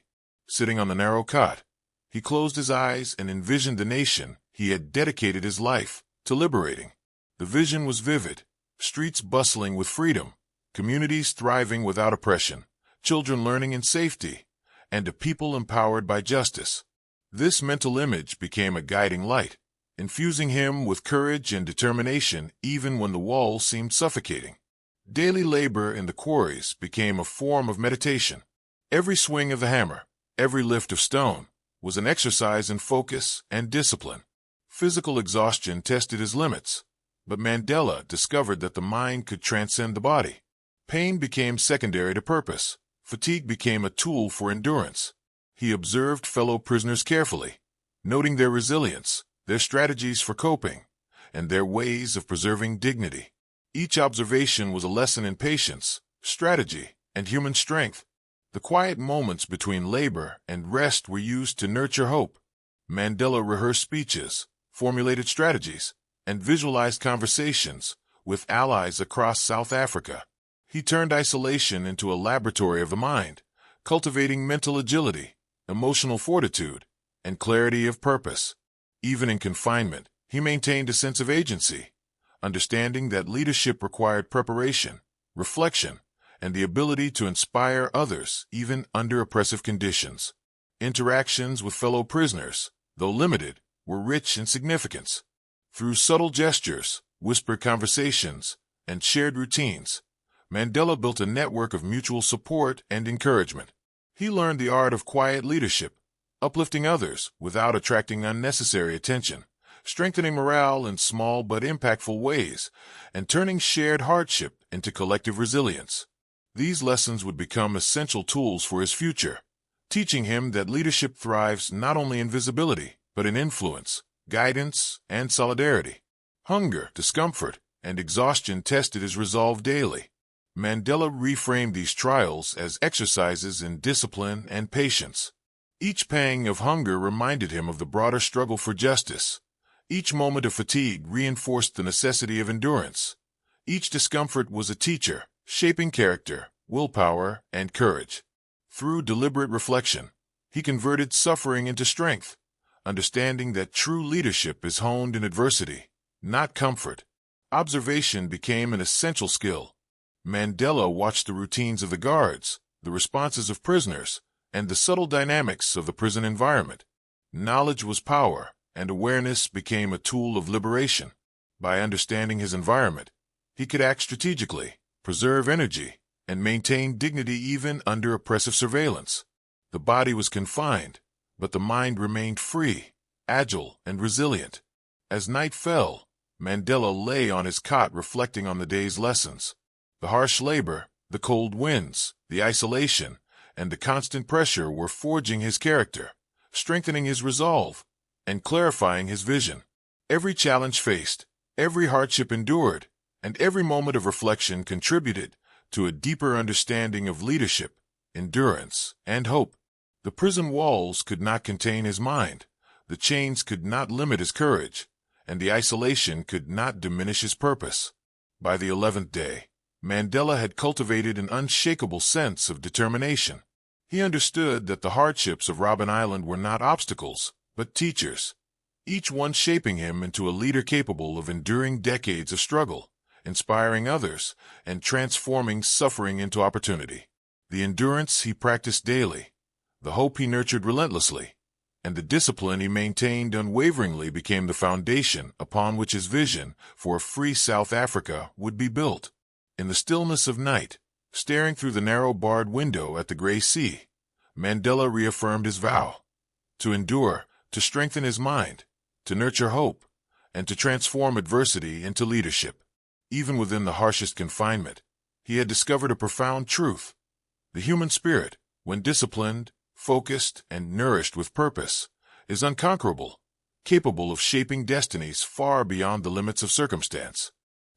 Sitting on the narrow cot, he closed his eyes and envisioned the nation he had dedicated his life to liberating. The vision was vivid, streets bustling with freedom, communities thriving without oppression, children learning in safety, and a people empowered by justice. This mental image became a guiding light, infusing him with courage and determination even when the walls seemed suffocating. Daily labor in the quarries became a form of meditation. Every swing of the hammer, every lift of stone, was an exercise in focus and discipline. Physical exhaustion tested his limits, but Mandela discovered that the mind could transcend the body. Pain became secondary to purpose. Fatigue became a tool for endurance. He observed fellow prisoners carefully, noting their resilience, their strategies for coping, and their ways of preserving dignity. Each observation was a lesson in patience, strategy, and human strength. The quiet moments between labor and rest were used to nurture hope. Mandela rehearsed speeches, formulated strategies, and visualized conversations with allies across South Africa. He turned isolation into a laboratory of the mind, cultivating mental agility, emotional fortitude, and clarity of purpose. Even in confinement, he maintained a sense of agency, understanding that leadership required preparation, reflection, and the ability to inspire others even under oppressive conditions. Interactions with fellow prisoners, though limited, were rich in significance. Through subtle gestures, whispered conversations, and shared routines, Mandela built a network of mutual support and encouragement. He learned the art of quiet leadership, uplifting others without attracting unnecessary attention, strengthening morale in small but impactful ways, and turning shared hardship into collective resilience. These lessons would become essential tools for his future, teaching him that leadership thrives not only in visibility, but in influence, guidance, and solidarity. Hunger, discomfort, and exhaustion tested his resolve daily. Mandela reframed these trials as exercises in discipline and patience. Each pang of hunger reminded him of the broader struggle for justice. Each moment of fatigue reinforced the necessity of endurance. Each discomfort was a teacher, shaping character, willpower, and courage. Through deliberate reflection, he converted suffering into strength, understanding that true leadership is honed in adversity, not comfort. Observation became an essential skill. Mandela watched the routines of the guards, the responses of prisoners, and the subtle dynamics of the prison environment. Knowledge was power, and awareness became a tool of liberation. By understanding his environment, he could act strategically, preserve energy, and maintain dignity even under oppressive surveillance. The body was confined, but the mind remained free, agile, and resilient. As night fell, Mandela lay on his cot reflecting on the day's lessons. The harsh labor, the cold winds, the isolation, and the constant pressure were forging his character, strengthening his resolve, and clarifying his vision. Every challenge faced, every hardship endured, and every moment of reflection contributed to a deeper understanding of leadership, endurance, and hope. The prison walls could not contain his mind, the chains could not limit his courage, and the isolation could not diminish his purpose. By the 11th day, Mandela had cultivated an unshakable sense of determination. He understood that the hardships of Robben Island were not obstacles, but teachers, each one shaping him into a leader capable of enduring decades of struggle, inspiring others, and transforming suffering into opportunity. The endurance he practiced daily, the hope he nurtured relentlessly, and the discipline he maintained unwaveringly became the foundation upon which his vision for a free South Africa would be built. In the stillness of night, staring through the narrow barred window at the gray sea, Mandela reaffirmed his vow to endure, to strengthen his mind, to nurture hope, and to transform adversity into leadership. Even within the harshest confinement, he had discovered a profound truth. The human spirit, when disciplined, focused, and nourished with purpose, is unconquerable, capable of shaping destinies far beyond the limits of circumstance.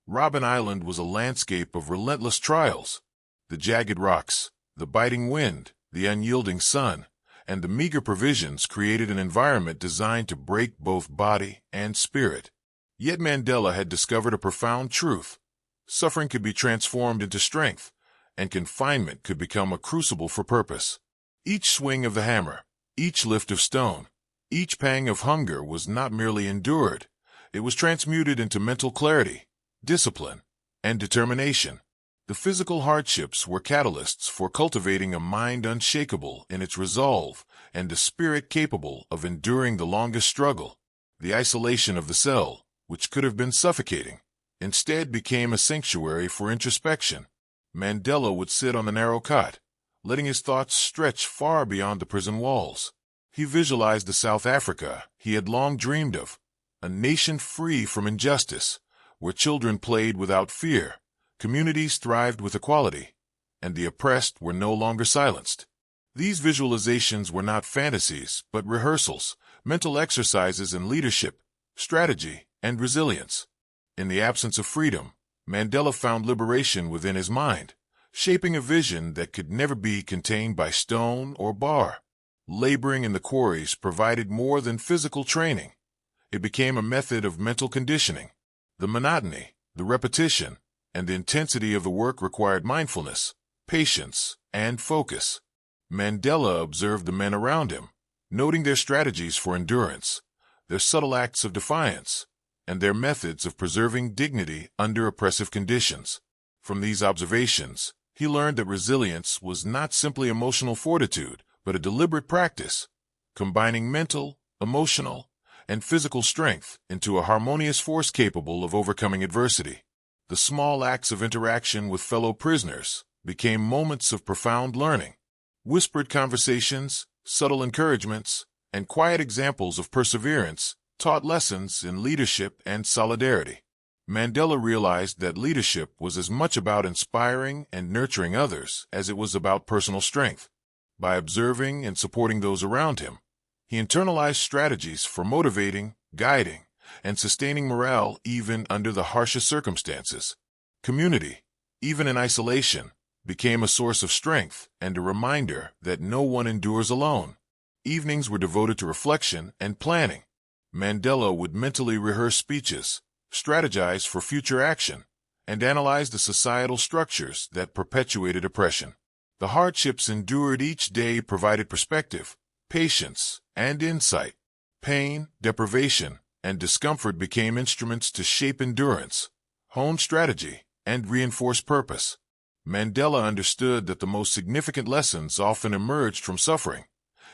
Robben Island was a landscape of relentless trials. The jagged rocks, the biting wind, the unyielding sun, and the meager provisions created an environment designed to break both body and spirit. Yet Mandela had discovered a profound truth. Suffering could be transformed into strength, and confinement could become a crucible for purpose. Each swing of the hammer, each lift of stone, each pang of hunger was not merely endured, it was transmuted into mental clarity, discipline, and determination. The physical hardships were catalysts for cultivating a mind unshakable in its resolve and a spirit capable of enduring the longest struggle. The isolation of the cell, which could have been suffocating, instead became a sanctuary for introspection. Mandela would sit on the narrow cot, letting his thoughts stretch far beyond the prison walls. He visualized the South Africa he had long dreamed of, a nation free from injustice, where children played without fear, communities thrived with equality, and the oppressed were no longer silenced. These visualizations were not fantasies, but rehearsals, mental exercises in leadership, strategy, and resilience. In the absence of freedom, Mandela found liberation within his mind, shaping a vision that could never be contained by stone or bar. Laboring in the quarries provided more than physical training. It became a method of mental conditioning. The monotony, the repetition, and the intensity of the work required mindfulness, patience, and focus. Mandela observed the men around him, noting their strategies for endurance, their subtle acts of defiance, and their methods of preserving dignity under oppressive conditions. From these observations, he learned that resilience was not simply emotional fortitude, but a deliberate practice, combining mental, emotional, and physical strength into a harmonious force capable of overcoming adversity. The small acts of interaction with fellow prisoners became moments of profound learning. Whispered conversations, subtle encouragements, and quiet examples of perseverance taught lessons in leadership and solidarity. Mandela realized that leadership was as much about inspiring and nurturing others as it was about personal strength. By observing and supporting those around him, he internalized strategies for motivating, guiding, and sustaining morale even under the harshest circumstances. Community, even in isolation, became a source of strength and a reminder that no one endures alone. Evenings were devoted to reflection and planning. Mandela would mentally rehearse speeches, strategize for future action, and analyze the societal structures that perpetuated oppression. The hardships endured each day provided perspective, patience, and insight. Pain, deprivation, and discomfort became instruments to shape endurance, hone strategy, and reinforce purpose. Mandela understood that the most significant lessons often emerged from suffering,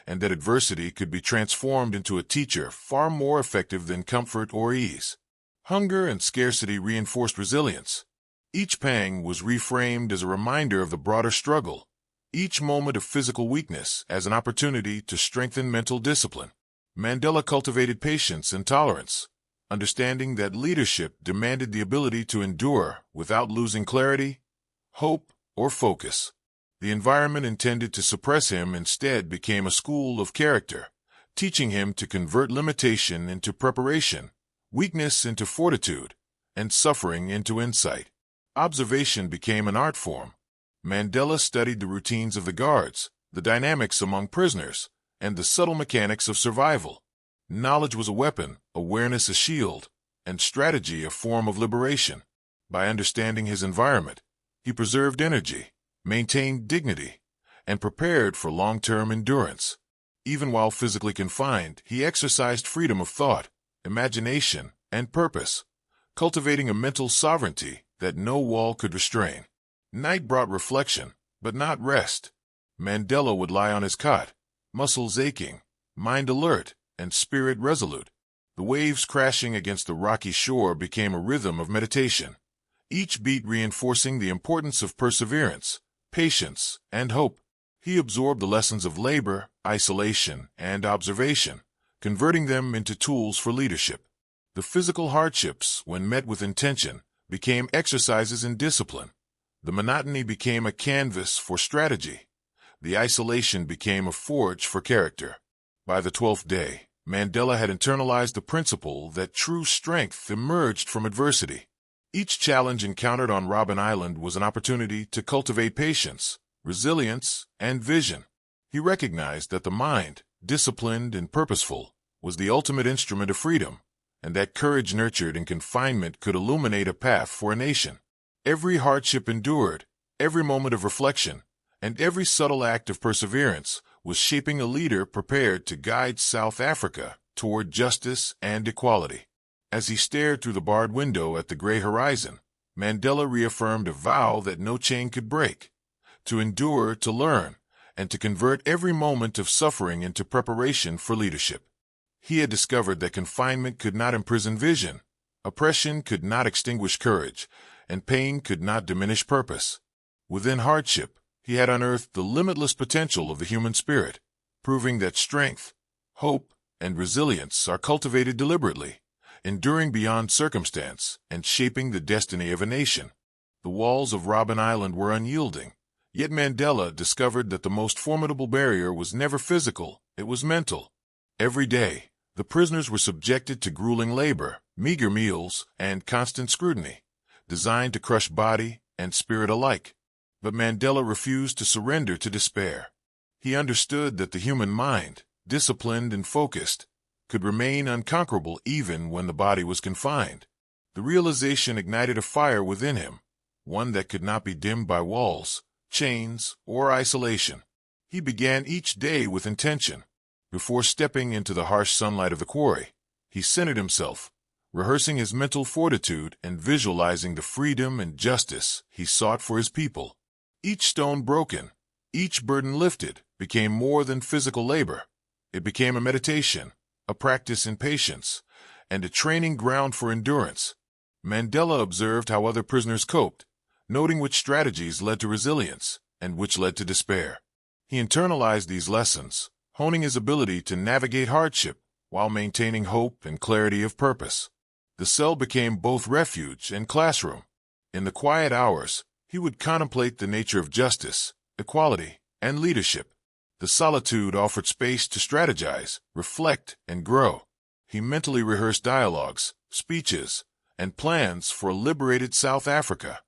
and that adversity could be transformed into a teacher far more effective than comfort or ease. Hunger and scarcity reinforced resilience. Each pang was reframed as a reminder of the broader struggle, each moment of physical weakness as an opportunity to strengthen mental discipline. Mandela cultivated patience and tolerance, understanding that leadership demanded the ability to endure without losing clarity, hope, or focus. The environment intended to suppress him instead became a school of character, teaching him to convert limitation into preparation, weakness into fortitude, and suffering into insight. Observation became an art form. Mandela studied the routines of the guards, the dynamics among prisoners, and the subtle mechanics of survival. Knowledge was a weapon, awareness a shield, and strategy a form of liberation. By understanding his environment, he preserved energy, maintained dignity, and prepared for long-term endurance. Even while physically confined, he exercised freedom of thought, imagination, and purpose, cultivating a mental sovereignty that no wall could restrain. Night brought reflection, but not rest. Mandela would lie on his cot, muscles aching, mind alert, and spirit resolute. The waves crashing against the rocky shore became a rhythm of meditation, each beat reinforcing the importance of perseverance, patience, and hope. He absorbed the lessons of labor, isolation, and observation, converting them into tools for leadership. The physical hardships, when met with intention, became exercises in discipline. The monotony became a canvas for strategy. The isolation became a forge for character. By the 12th day, Mandela had internalized the principle that true strength emerged from adversity. Each challenge encountered on Robben Island was an opportunity to cultivate patience, resilience, and vision. He recognized that the mind, disciplined and purposeful, was the ultimate instrument of freedom, and that courage nurtured in confinement could illuminate a path for a nation. Every hardship endured, every moment of reflection, and every subtle act of perseverance was shaping a leader prepared to guide South Africa toward justice and equality. As he stared through the barred window at the gray horizon, Mandela reaffirmed a vow that no chain could break: to endure, to learn, and to convert every moment of suffering into preparation for leadership. He had discovered that confinement could not imprison vision, oppression could not extinguish courage, and pain could not diminish purpose. Within hardship, he had unearthed the limitless potential of the human spirit, proving that strength, hope, and resilience are cultivated deliberately, enduring beyond circumstance and shaping the destiny of a nation. The walls of Robben Island were unyielding, yet Mandela discovered that the most formidable barrier was never physical, it was mental. Every day, the prisoners were subjected to grueling labor, meager meals, and constant scrutiny, designed to crush body and spirit alike. But Mandela refused to surrender to despair. He understood that the human mind, disciplined and focused, could remain unconquerable even when the body was confined. The realization ignited a fire within him, one that could not be dimmed by walls, chains, or isolation. He began each day with intention. Before stepping into the harsh sunlight of the quarry, he centered himself, rehearsing his mental fortitude and visualizing the freedom and justice he sought for his people. Each stone broken, each burden lifted, became more than physical labor. It became a meditation, a practice in patience, and a training ground for endurance. Mandela observed how other prisoners coped, noting which strategies led to resilience and which led to despair. He internalized these lessons, honing his ability to navigate hardship while maintaining hope and clarity of purpose. The cell became both refuge and classroom. In the quiet hours, he would contemplate the nature of justice, equality, and leadership. The solitude offered space to strategize, reflect, and grow. He mentally rehearsed dialogues, speeches, and plans for a liberated South Africa.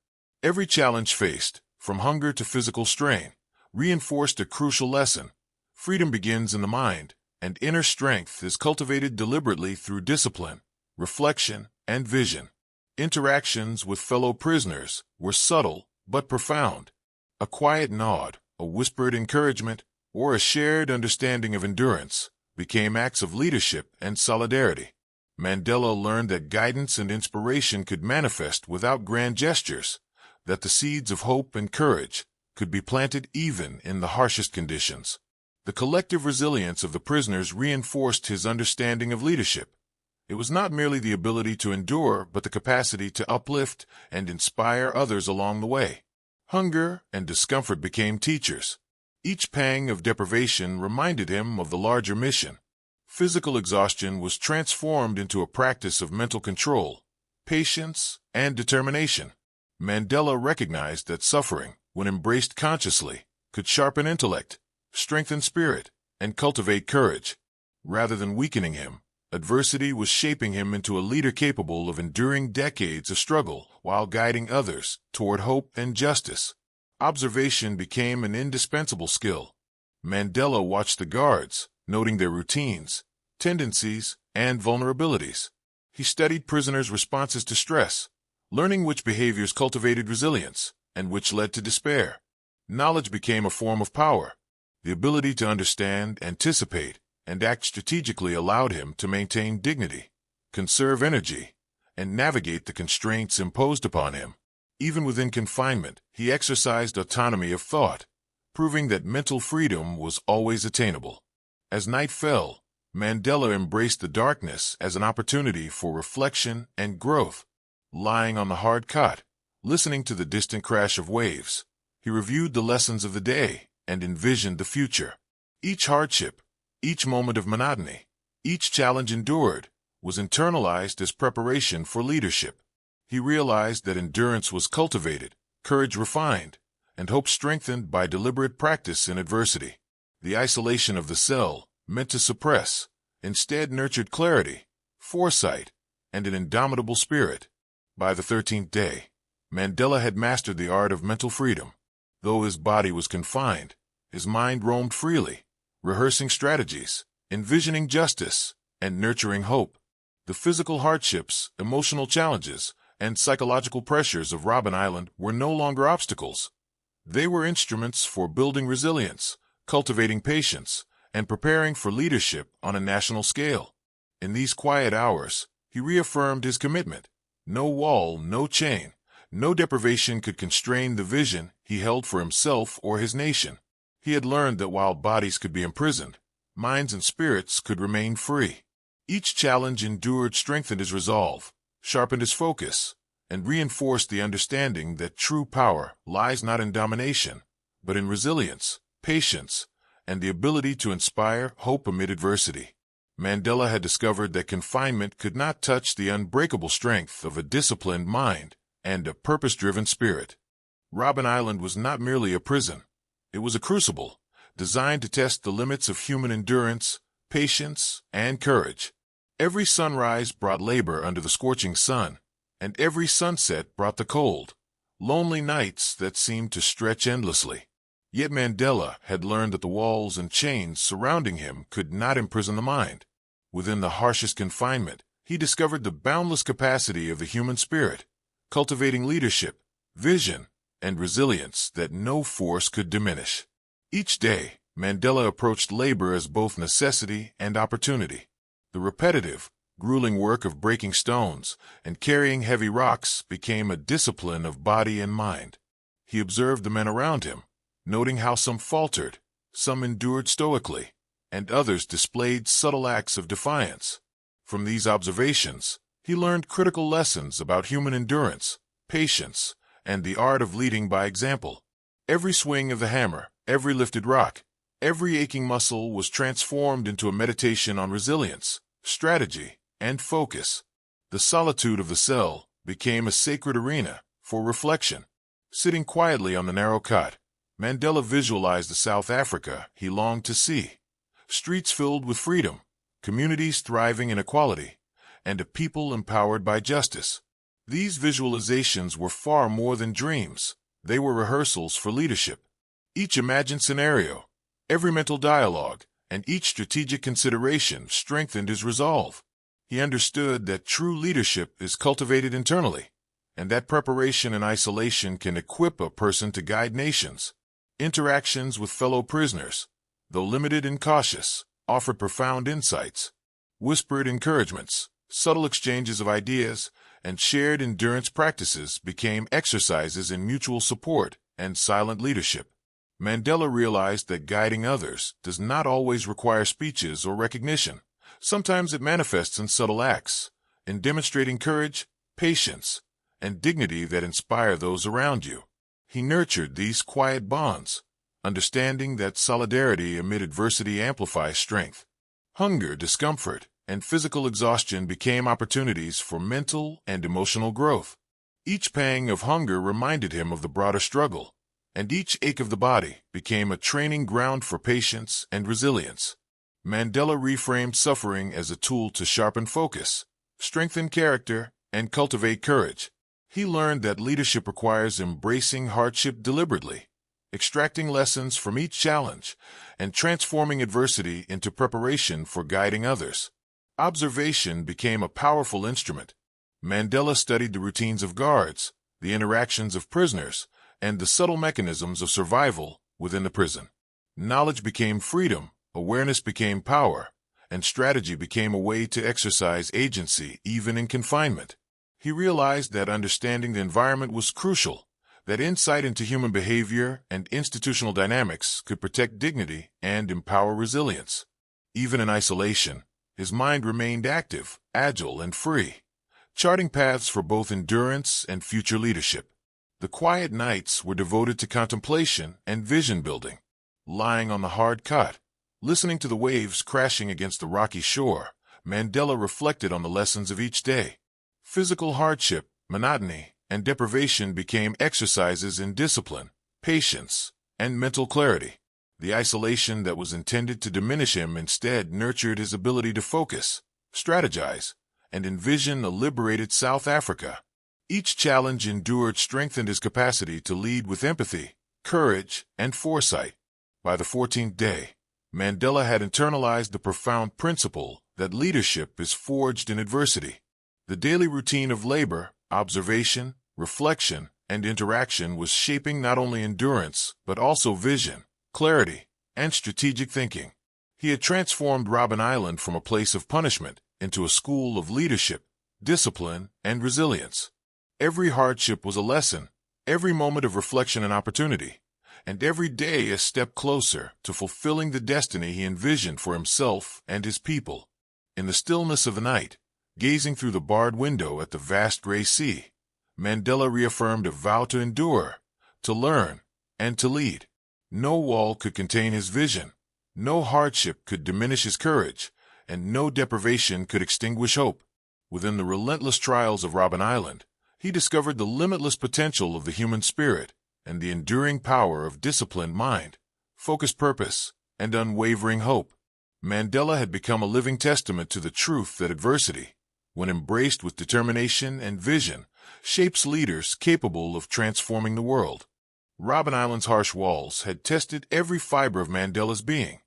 Every challenge faced, from hunger to physical strain, reinforced a crucial lesson. Freedom begins in the mind, and inner strength is cultivated deliberately through discipline, reflection, and vision. Interactions with fellow prisoners were subtle but profound. A quiet nod, a whispered encouragement, or a shared understanding of endurance became acts of leadership and solidarity. Mandela learned that guidance and inspiration could manifest without grand gestures, that the seeds of hope and courage could be planted even in the harshest conditions. The collective resilience of the prisoners reinforced his understanding of leadership. It was not merely the ability to endure, but the capacity to uplift and inspire others along the way. Hunger and discomfort became teachers. Each pang of deprivation reminded him of the larger mission. Physical exhaustion was transformed into a practice of mental control, patience, and determination. Mandela recognized that suffering, when embraced consciously, could sharpen intellect, strengthen spirit, and cultivate courage. Rather than weakening him, adversity was shaping him into a leader capable of enduring decades of struggle while guiding others toward hope and justice. Observation became an indispensable skill. Mandela watched the guards, noting their routines, tendencies, and vulnerabilities. He studied prisoners' responses to stress, learning which behaviors cultivated resilience and which led to despair. Knowledge became a form of power. The ability to understand, anticipate, and act strategically allowed him to maintain dignity, conserve energy, and navigate the constraints imposed upon him. Even within confinement, he exercised autonomy of thought, proving that mental freedom was always attainable. As night fell, Mandela embraced the darkness as an opportunity for reflection and growth. Lying on the hard cot, listening to the distant crash of waves, he reviewed the lessons of the day and envisioned the future. Each hardship, each moment of monotony, each challenge endured, was internalized as preparation for leadership. He realized that endurance was cultivated, courage refined, and hope strengthened by deliberate practice in adversity. The isolation of the cell, meant to suppress, instead nurtured clarity, foresight, and an indomitable spirit. By the 13th day, Mandela had mastered the art of mental freedom. Though his body was confined, his mind roamed freely, rehearsing strategies, envisioning justice, and nurturing hope. The physical hardships, emotional challenges, and psychological pressures of Robben Island were no longer obstacles. They were instruments for building resilience, cultivating patience, and preparing for leadership on a national scale. In these quiet hours, he reaffirmed his commitment. No wall, no chain, no deprivation could constrain the vision he held for himself or his nation. He had learned that while bodies could be imprisoned, minds and spirits could remain free. Each challenge endured strengthened his resolve, sharpened his focus, and reinforced the understanding that true power lies not in domination, but in resilience, patience, and the ability to inspire hope amid adversity. Mandela had discovered that confinement could not touch the unbreakable strength of a disciplined mind and a purpose-driven spirit. Robben Island was not merely a prison. It was a crucible, designed to test the limits of human endurance, patience, and courage. Every sunrise brought labor under the scorching sun, and every sunset brought the cold, lonely nights that seemed to stretch endlessly. Yet Mandela had learned that the walls and chains surrounding him could not imprison the mind. Within the harshest confinement, he discovered the boundless capacity of the human spirit, cultivating leadership, vision, and resilience that no force could diminish. Each day, Mandela approached labor as both necessity and opportunity. The repetitive, grueling work of breaking stones and carrying heavy rocks became a discipline of body and mind. He observed the men around him, noting how some faltered, some endured stoically, and others displayed subtle acts of defiance. From these observations, he learned critical lessons about human endurance, patience, and the art of leading by example. Every swing of the hammer, every lifted rock, every aching muscle was transformed into a meditation on resilience, strategy, and focus. The solitude of the cell became a sacred arena for reflection. Sitting quietly on the narrow cot, Mandela visualized the South Africa he longed to see. Streets filled with freedom, communities thriving in equality, and a people empowered by justice. These visualizations were far more than dreams. They were rehearsals for leadership. Each imagined scenario, every mental dialogue, and each strategic consideration strengthened his resolve. He understood that true leadership is cultivated internally, and that preparation in isolation can equip a person to guide nations. Interactions with fellow prisoners, though limited and cautious, offered profound insights. Whispered encouragements, subtle exchanges of ideas, and shared endurance practices became exercises in mutual support and silent leadership. Mandela realized that guiding others does not always require speeches or recognition. Sometimes it manifests in subtle acts, in demonstrating courage, patience, and dignity that inspire those around you. He nurtured these quiet bonds, understanding that solidarity amid adversity amplifies strength. Hunger, discomfort, and physical exhaustion became opportunities for mental and emotional growth. Each pang of hunger reminded him of the broader struggle, and each ache of the body became a training ground for patience and resilience. Mandela reframed suffering as a tool to sharpen focus, strengthen character, and cultivate courage. He learned that leadership requires embracing hardship deliberately, extracting lessons from each challenge, and transforming adversity into preparation for guiding others. Observation became a powerful instrument. Mandela studied the routines of guards, the interactions of prisoners, and the subtle mechanisms of survival within the prison. Knowledge became freedom, awareness became power, and strategy became a way to exercise agency even in confinement. He realized that understanding the environment was crucial, that insight into human behavior and institutional dynamics could protect dignity and empower resilience. Even in isolation, his mind remained active, agile, and free, charting paths for both endurance and future leadership. The quiet nights were devoted to contemplation and vision building. Lying on the hard cot, listening to the waves crashing against the rocky shore, Mandela reflected on the lessons of each day. Physical hardship, monotony, and deprivation became exercises in discipline, patience, and mental clarity. The isolation that was intended to diminish him instead nurtured his ability to focus, strategize, and envision a liberated South Africa. Each challenge endured strengthened his capacity to lead with empathy, courage, and foresight. By the 14th day, Mandela had internalized the profound principle that leadership is forged in adversity. The daily routine of labor, observation, reflection, and interaction was shaping not only endurance, but also vision, clarity, and strategic thinking. He had transformed Robben Island from a place of punishment into a school of leadership, discipline, and resilience. Every hardship was a lesson, every moment of reflection an opportunity, and every day a step closer to fulfilling the destiny he envisioned for himself and his people. In the stillness of the night, gazing through the barred window at the vast gray sea, Mandela reaffirmed a vow to endure, to learn, and to lead. No wall could contain his vision, no hardship could diminish his courage, and no deprivation could extinguish hope. Within the relentless trials of Robben Island, he discovered the limitless potential of the human spirit and the enduring power of disciplined mind, focused purpose, and unwavering hope. Mandela had become a living testament to the truth that adversity, when embraced with determination and vision, shapes leaders capable of transforming the world. Robben Island's harsh walls had tested every fiber of Mandela's being.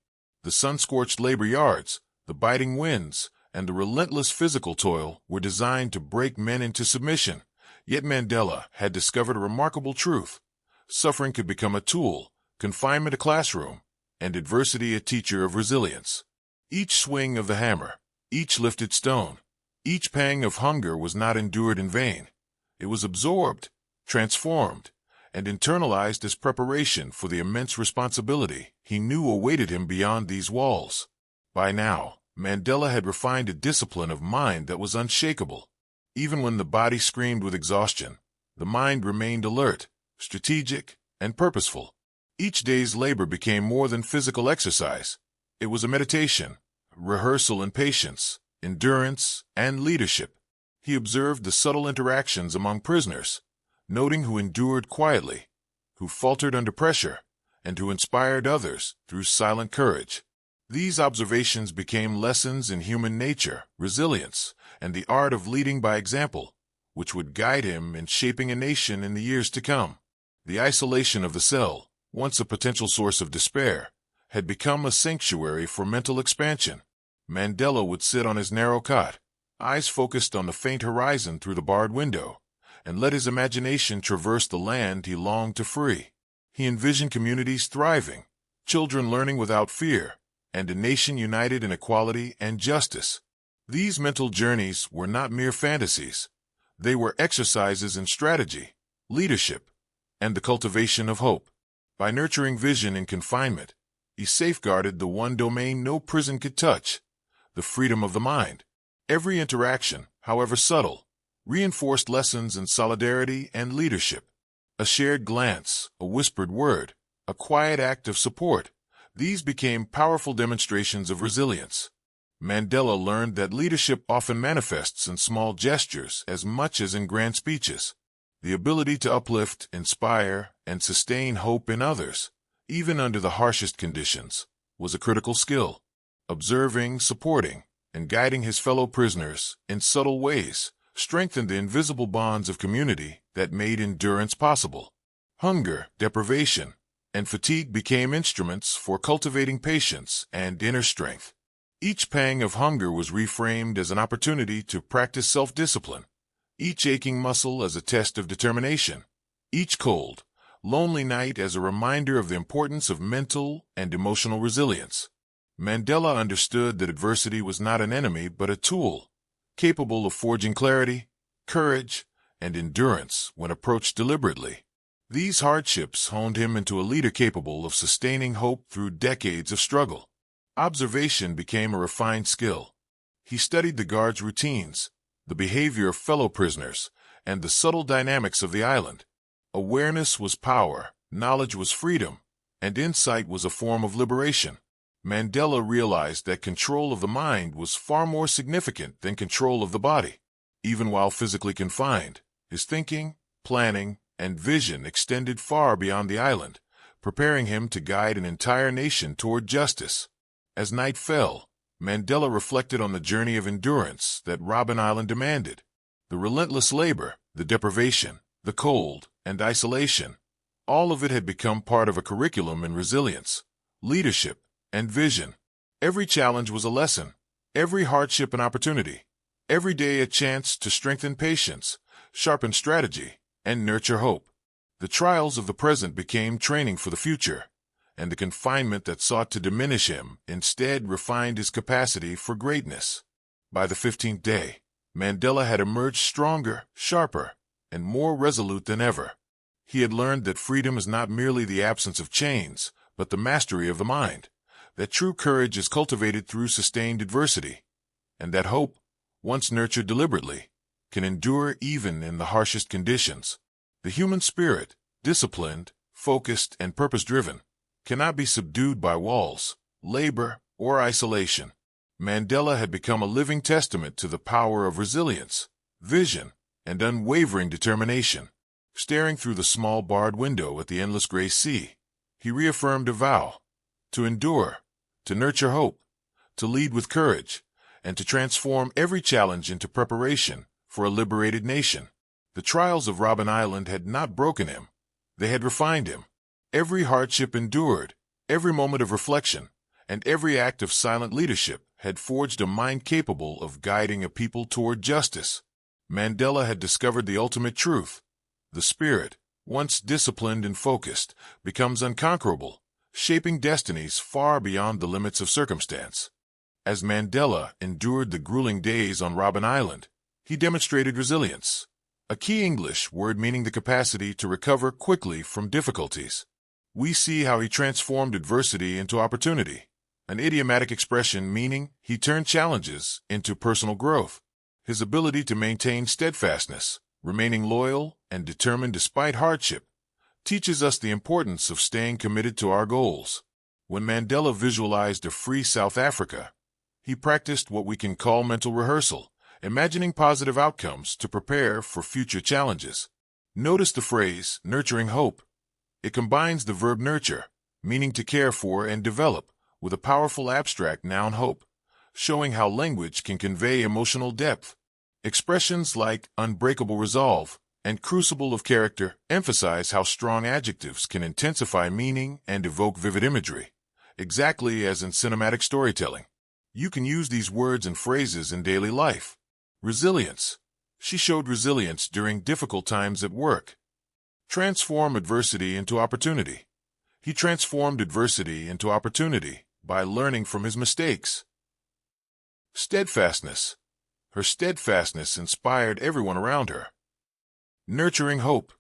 The sun-scorched labor yards, the biting winds, and the relentless physical toil were designed to break men into submission. Yet Mandela had discovered a remarkable truth. Suffering could become a tool, confinement a classroom, and adversity a teacher of resilience. Each swing of the hammer, each lifted stone, each pang of hunger was not endured in vain. It was absorbed, transformed, and internalized as preparation for the immense responsibility he knew awaited him beyond these walls. By now, Mandela had refined a discipline of mind that was unshakable. Even when the body screamed with exhaustion, the mind remained alert, strategic, and purposeful. Each day's labor became more than physical exercise. It was a meditation, rehearsal in patience, endurance, and leadership. He observed the subtle interactions among prisoners, noting who endured quietly, who faltered under pressure, and who inspired others through silent courage. These observations became lessons in human nature, resilience, and the art of leading by example, which would guide him in shaping a nation in the years to come. The isolation of the cell, once a potential source of despair, had become a sanctuary for mental expansion. Mandela would sit on his narrow cot, eyes focused on the faint horizon through the barred window, and let his imagination traverse the land he longed to free. He envisioned communities thriving, children learning without fear, and a nation united in equality and justice. These mental journeys were not mere fantasies. They were exercises in strategy, leadership, and the cultivation of hope. By nurturing vision in confinement, he safeguarded the one domain no prison could touch, the freedom of the mind. Every interaction, however subtle, reinforced lessons in solidarity and leadership. A shared glance, a whispered word, a quiet act of support, these became powerful demonstrations of resilience. Mandela learned that leadership often manifests in small gestures as much as in grand speeches. The ability to uplift, inspire, and sustain hope in others, even under the harshest conditions, was a critical skill. Observing, supporting, and guiding his fellow prisoners in subtle ways strengthened the invisible bonds of community that made endurance possible. Hunger, deprivation, and fatigue became instruments for cultivating patience and inner strength. Each pang of hunger was reframed as an opportunity to practice self-discipline, each aching muscle as a test of determination, each cold, lonely night as a reminder of the importance of mental and emotional resilience. Mandela understood that adversity was not an enemy but a tool, capable of forging clarity, courage, and endurance when approached deliberately. These hardships honed him into a leader capable of sustaining hope through decades of struggle. Observation became a refined skill. He studied the guards' routines, the behavior of fellow prisoners, and the subtle dynamics of the island. Awareness was power, knowledge was freedom, and insight was a form of liberation. Mandela realized that control of the mind was far more significant than control of the body. Even while physically confined, his thinking, planning, and vision extended far beyond the island, preparing him to guide an entire nation toward justice. As night fell, Mandela reflected on the journey of endurance that Robben Island demanded. The relentless labor, the deprivation, the cold, and isolation, all of it had become part of a curriculum in resilience, leadership, and vision. Every challenge was a lesson, every hardship an opportunity, every day a chance to strengthen patience, sharpen strategy, and nurture hope. The trials of the present became training for the future, and the confinement that sought to diminish him instead refined his capacity for greatness. By the 15th day, Mandela had emerged stronger, sharper, and more resolute than ever. He had learned that freedom is not merely the absence of chains, but the mastery of the mind, that true courage is cultivated through sustained adversity, and that hope, once nurtured deliberately, can endure even in the harshest conditions. The human spirit, disciplined, focused, and purpose-driven, cannot be subdued by walls, labor, or isolation. Mandela had become a living testament to the power of resilience, vision, and unwavering determination. Staring through the small barred window at the endless gray sea, he reaffirmed a vow: to endure, to nurture hope, to lead with courage, and to transform every challenge into preparation for a liberated nation. The trials of Robben Island had not broken him. They had refined him. Every hardship endured, every moment of reflection, and every act of silent leadership had forged a mind capable of guiding a people toward justice. Mandela had discovered the ultimate truth. The spirit, once disciplined and focused, becomes unconquerable, shaping destinies far beyond the limits of circumstance. As Mandela endured the grueling days on Robben Island, he demonstrated resilience, a key English word meaning the capacity to recover quickly from difficulties. We see how he transformed adversity into opportunity, an idiomatic expression meaning he turned challenges into personal growth. His ability to maintain steadfastness, remaining loyal and determined despite hardship, teaches us the importance of staying committed to our goals. When Mandela visualized a free South Africa, He practiced what we can call mental rehearsal, imagining positive outcomes to prepare for future challenges. Notice the phrase, nurturing hope. It combines the verb nurture, meaning to care for and develop, with a powerful abstract noun hope, showing how language can convey emotional depth. Expressions like unbreakable resolve and crucible of character emphasize how strong adjectives can intensify meaning and evoke vivid imagery, exactly as in cinematic storytelling. You can use these words and phrases in daily life. Resilience. She showed resilience during difficult times at work. Transform adversity into opportunity. He transformed adversity into opportunity by learning from his mistakes. Steadfastness. Her steadfastness inspired everyone around her. Nurturing hope.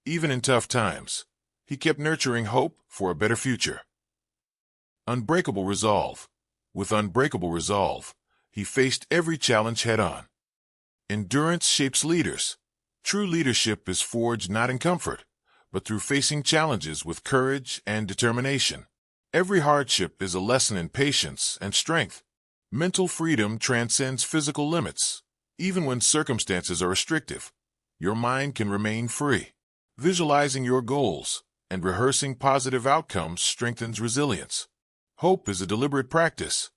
Even in tough times, he kept nurturing hope for a better future. Unbreakable resolve. With unbreakable resolve, he faced every challenge head-on. Endurance shapes leaders. True leadership is forged not in comfort, but through facing challenges with courage and determination. Every hardship is a lesson in patience and strength. Mental freedom transcends physical limits. Even when circumstances are restrictive, your mind can remain free. Visualizing your goals and rehearsing positive outcomes strengthens resilience. Hope is a deliberate practice.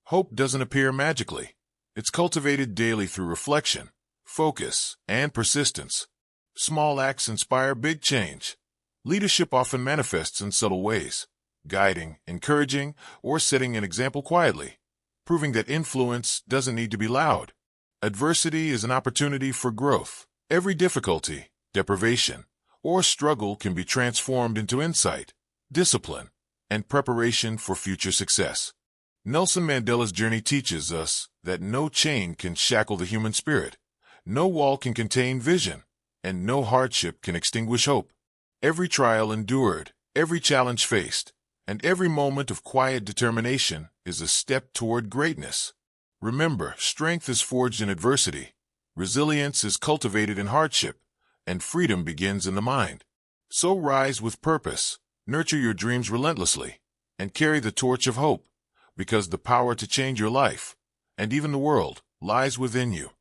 Hope doesn't appear magically. It's cultivated daily through reflection, focus, and persistence. Small acts inspire big change. Leadership often manifests in subtle ways, guiding, encouraging, or setting an example quietly, proving that influence doesn't need to be loud. Adversity is an opportunity for growth. Every difficulty, deprivation, or struggle can be transformed into insight, discipline, and preparation for future success. Nelson Mandela's journey teaches us that no chain can shackle the human spirit, no wall can contain vision, and no hardship can extinguish hope. Every trial endured, every challenge faced, and every moment of quiet determination is a step toward greatness. Remember, strength is forged in adversity, resilience is cultivated in hardship, and freedom begins in the mind. So rise with purpose, nurture your dreams relentlessly, and carry the torch of hope, because the power to change your life, and even the world, lies within you.